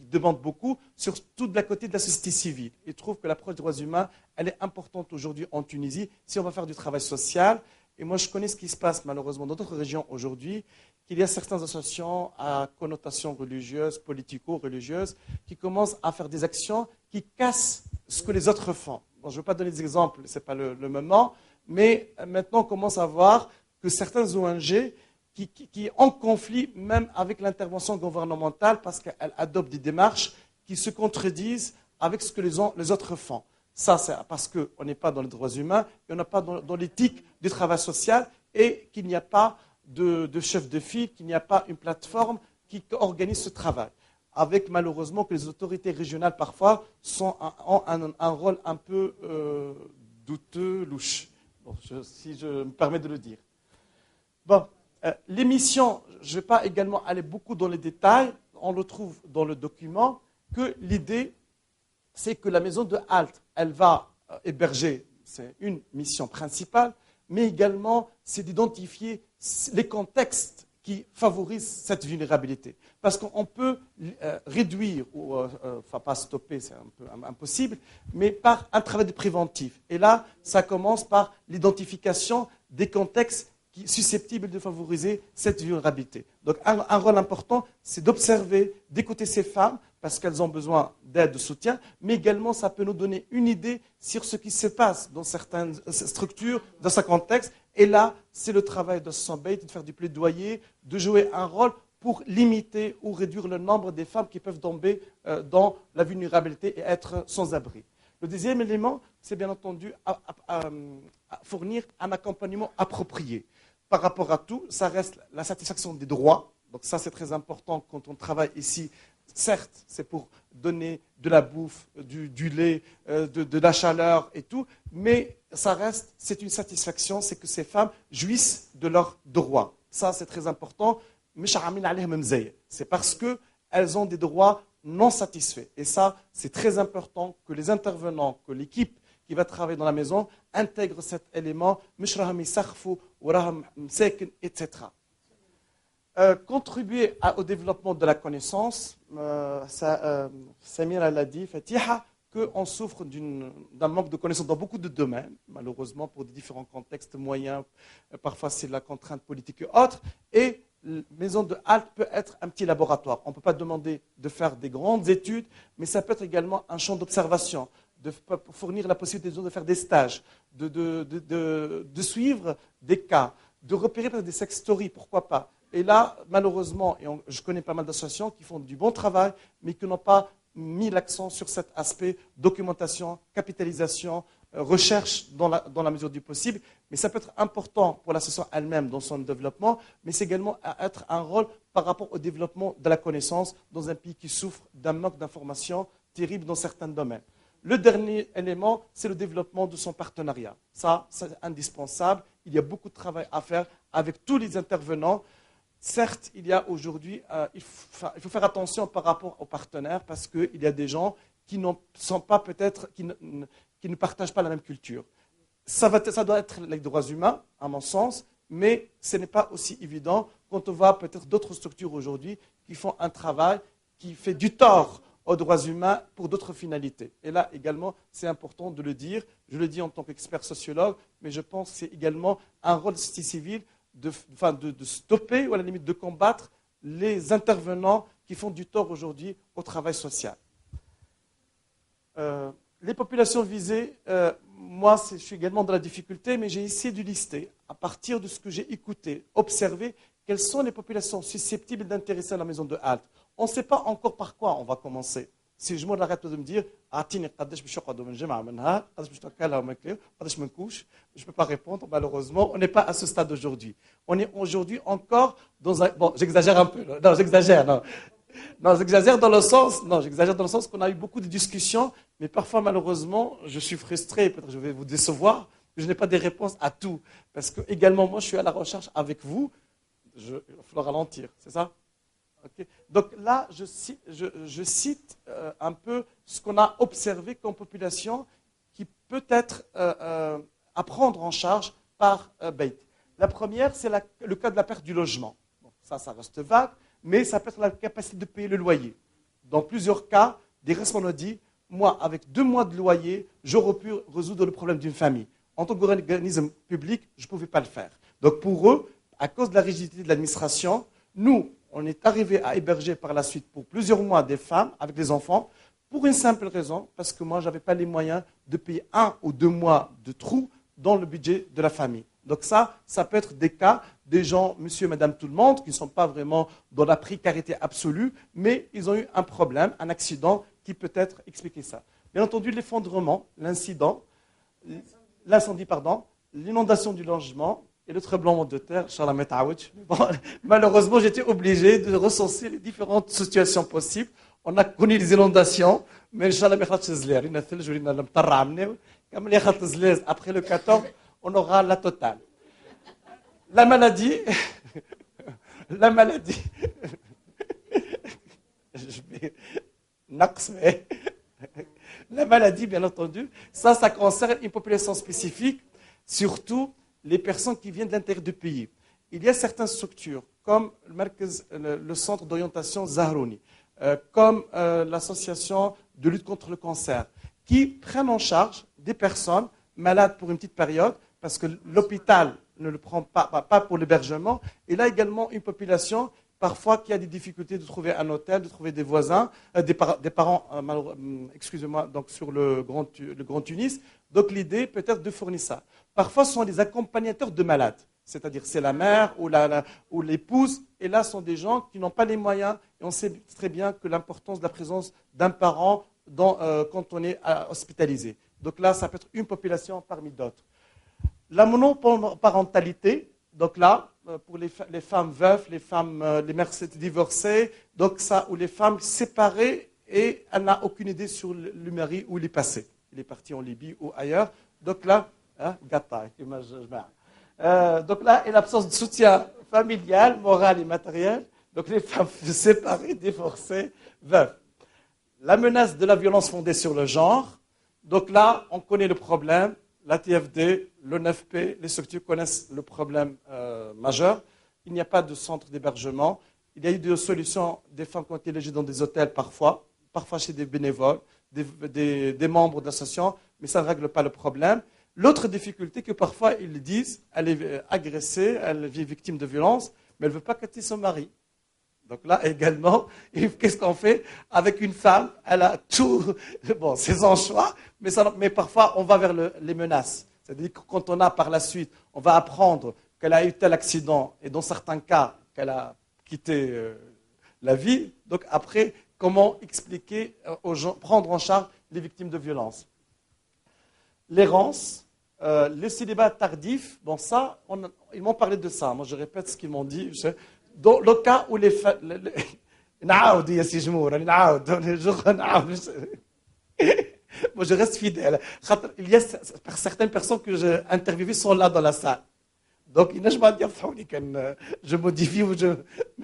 demandent beaucoup, surtout de la côté de la société civile. Ils trouvent que l'approche des droits humains, elle est importante aujourd'hui en Tunisie, si on va faire du travail social. Et moi, je connais ce qui se passe malheureusement dans d'autres régions aujourd'hui, qu'il y a certaines associations à connotation religieuse, politico-religieuse, qui commencent à faire des actions qui cassent ce que les autres font. Bon, je ne veux pas donner des exemples, ce n'est pas le moment, mais maintenant on commence à voir que certaines ONG qui ont conflit même avec l'intervention gouvernementale parce qu'elles adoptent des démarches qui se contredisent avec ce que les autres font. Ça, c'est parce qu'on n'est pas dans les droits humains, et on n'est pas dans l'éthique du travail social et qu'il n'y a pas de chef de file, qu'il n'y a pas une plateforme qui organise ce travail. Avec malheureusement que les autorités régionales parfois ont un rôle un peu douteux, louche, bon, si je me permets de le dire. Bon, l'émission, je ne vais pas également aller beaucoup dans les détails, on le trouve dans le document, que l'idée, c'est que la maison de Halte, elle va héberger, c'est une mission principale, mais également c'est d'identifier les contextes qui favorisent cette vulnérabilité. Parce qu'on peut réduire, ou enfin pas stopper, c'est un peu impossible, mais par un travail de préventif. Et là, ça commence par l'identification des contextes susceptibles de favoriser cette vulnérabilité. Donc un rôle important, c'est d'observer, d'écouter ces femmes, parce qu'elles ont besoin d'aide, de soutien, mais également ça peut nous donner une idée sur ce qui se passe dans certaines structures, dans ce contexte. Et là, c'est le travail de Sambait, de faire du plaidoyer, de jouer un rôle pour limiter ou réduire le nombre des femmes qui peuvent tomber dans la vulnérabilité et être sans abri. Le deuxième élément, c'est bien entendu à fournir un accompagnement approprié. Par rapport à tout, ça reste la satisfaction des droits. Donc ça, c'est très important quand on travaille ici. Certes, c'est pour donner de la bouffe, du lait, de la chaleur et tout, mais ça reste, c'est une satisfaction, c'est que ces femmes jouissent de leurs droits. Ça, c'est très important. C'est parce qu'elles ont des droits non satisfaits. Et ça, c'est très important que les intervenants, que l'équipe qui va travailler dans la maison intègre cet élément, etc. Contribuer au développement de la connaissance, Samira l'a dit, Fatiha, qu'on souffre d'un manque de connaissance dans beaucoup de domaines, malheureusement pour des différents contextes moyens, parfois c'est la contrainte politique et autres, et la maison de Halte peut être un petit laboratoire. On ne peut pas demander de faire des grandes études, mais ça peut être également un champ d'observation, de fournir la possibilité de faire des stages, de suivre des cas, de repérer peut-être des sex stories, pourquoi pas. Et là, malheureusement, je connais pas mal d'associations qui font du bon travail, mais qui n'ont pas mis l'accent sur cet aspect documentation, capitalisation, recherche dans la mesure du possible. Mais ça peut être important pour l'association elle-même dans son développement, mais c'est également être un rôle par rapport au développement de la connaissance dans un pays qui souffre d'un manque d'information terrible dans certains domaines. Le dernier élément, c'est le développement de son partenariat. Ça, c'est indispensable. Il y a beaucoup de travail à faire avec tous les intervenants. Certes, il y a aujourd'hui, il faut faire attention par rapport aux partenaires parce qu'il y a des gens qui ne sont pas peut-être, qui ne partagent pas la même culture. Ça doit être les droits humains, à mon sens, mais ce n'est pas aussi évident quand on voit peut-être d'autres structures aujourd'hui qui font un travail qui fait du tort aux droits humains pour d'autres finalités. Et là également, c'est important de le dire. Je le dis en tant qu'expert sociologue, mais je pense que c'est également un rôle de société civile de stopper ou à la limite de combattre les intervenants qui font du tort aujourd'hui au travail social. Les populations visées, moi je suis également dans la difficulté, mais j'ai essayé de lister, à partir de ce que j'ai écouté, observé, quelles sont les populations susceptibles d'intéresser à la maison de halte. On ne sait pas encore par quoi on va commencer. Si je m'arrête de me dire, je ne peux pas répondre, malheureusement, on n'est pas à ce stade aujourd'hui. On est aujourd'hui encore dans un... Bon, j'exagère un peu. Non, j'exagère, non. Non, j'exagère dans le sens qu'on a eu beaucoup de discussions, mais parfois, malheureusement, je suis frustré, peut-être que je vais vous décevoir, je n'ai pas des réponses à tout. Parce que, également, moi, je suis à la recherche avec vous. Il va falloir ralentir, c'est ça? Okay. Donc là, je cite un peu ce qu'on a observé comme population qui peut être à prendre en charge par Beit. La première, c'est le cas de la perte du logement. Bon, ça reste vague, mais ça peut être la capacité de payer le loyer. Dans plusieurs cas, des responsables ont dit, moi, avec 2 mois de loyer, j'aurais pu résoudre le problème d'une famille. En tant qu'organisme public, je ne pouvais pas le faire. Donc pour eux, à cause de la rigidité de l'administration, nous, on est arrivé à héberger par la suite pour plusieurs mois des femmes avec des enfants pour une simple raison, parce que moi, je n'avais pas les moyens de payer 1 ou 2 mois de trou dans le budget de la famille. Donc ça peut être des cas des gens, monsieur et madame tout le monde, qui ne sont pas vraiment dans la précarité absolue, mais ils ont eu un problème, un accident qui peut être expliqué ça. Bien entendu, l'effondrement, l'incendie, l'inondation du logement, et le tremblement de terre, bon, malheureusement, j'étais obligé de recenser les différentes situations possibles. On a connu les inondations, mais après le 14, on aura la totale. La maladie, la maladie, bien entendu, ça concerne une population spécifique, surtout les personnes qui viennent de l'intérieur du pays. Il y a certaines structures, comme le centre d'orientation Zahrouni, comme l'association de lutte contre le cancer, qui prennent en charge des personnes malades pour une petite période, parce que l'hôpital ne le prend pas pour l'hébergement. Et là également une population, parfois, qui a des difficultés de trouver un hôtel, de trouver des voisins, des parents, excusez-moi, donc sur le Grand Tunis. Donc l'idée peut-être de fournir ça. Parfois, ce sont des accompagnateurs de malades, c'est-à-dire c'est la mère ou l'épouse, et là, ce sont des gens qui n'ont pas les moyens, et on sait très bien que l'importance de la présence d'un parent quand on est hospitalisé. Donc là, ça peut être une population parmi d'autres. La monoparentalité, donc là, pour les femmes veuves, les mères divorcées, donc ça, ou les femmes séparées, et elle n'a aucune idée sur le mari où il est passé. Il est parti en Libye ou ailleurs, donc là, donc là, et l'absence de soutien familial, moral et matériel, donc les femmes séparées, divorcées, veuves. La menace de la violence fondée sur le genre, donc là, on connaît le problème, la TFD, l'ONFP, les structures connaissent le problème majeur. Il n'y a pas de centre d'hébergement. Il y a eu des solutions, des femmes qui ont été logées dans des hôtels parfois chez des bénévoles, des membres de l'association, mais ça ne règle pas le problème. L'autre difficulté, que parfois ils disent, elle est agressée, elle est victime de violence, mais elle ne veut pas quitter son mari. Donc là également, qu'est-ce qu'on fait avec une femme? Elle a tout, bon, c'est son choix, mais parfois on va vers les menaces. C'est-à-dire que quand on a par la suite, on va apprendre qu'elle a eu tel accident, et dans certains cas, qu'elle a quitté la vie. Donc après, comment expliquer aux gens, prendre en charge les victimes de violences? L'errance, le célibat tardif, bon ça, ils m'ont parlé de ça. Moi je répète ce qu'ils m'ont dit. Dans le cas où les femmes... Moi, je reste fidèle. Il y a certaines personnes que j'ai interviewées sont là dans la salle. Donc, je modifie ou je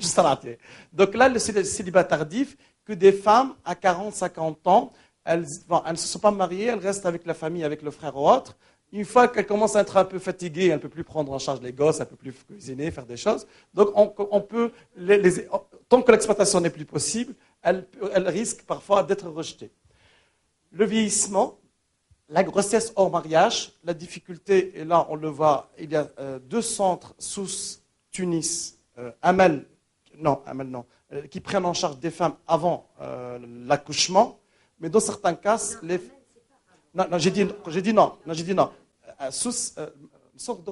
stratais. Donc là, le célibat tardif, que des femmes à 40, 50 ans, elles ne se sont pas mariées, elles restent avec la famille, avec le frère ou autre. Une fois qu'elles commencent à être un peu fatiguées, elles ne peuvent plus prendre en charge les gosses, elles ne peuvent plus cuisiner, faire des choses. Donc, on peut, tant que l'exploitation n'est plus possible, elles risquent parfois d'être rejetées. Le vieillissement, la grossesse hors mariage, la difficulté, et là on le voit, il y a 2 centres sous Tunis, Amel non, qui prennent en charge des femmes avant l'accouchement, mais dans certains cas, les... Non, j'ai dit non. Sous, centre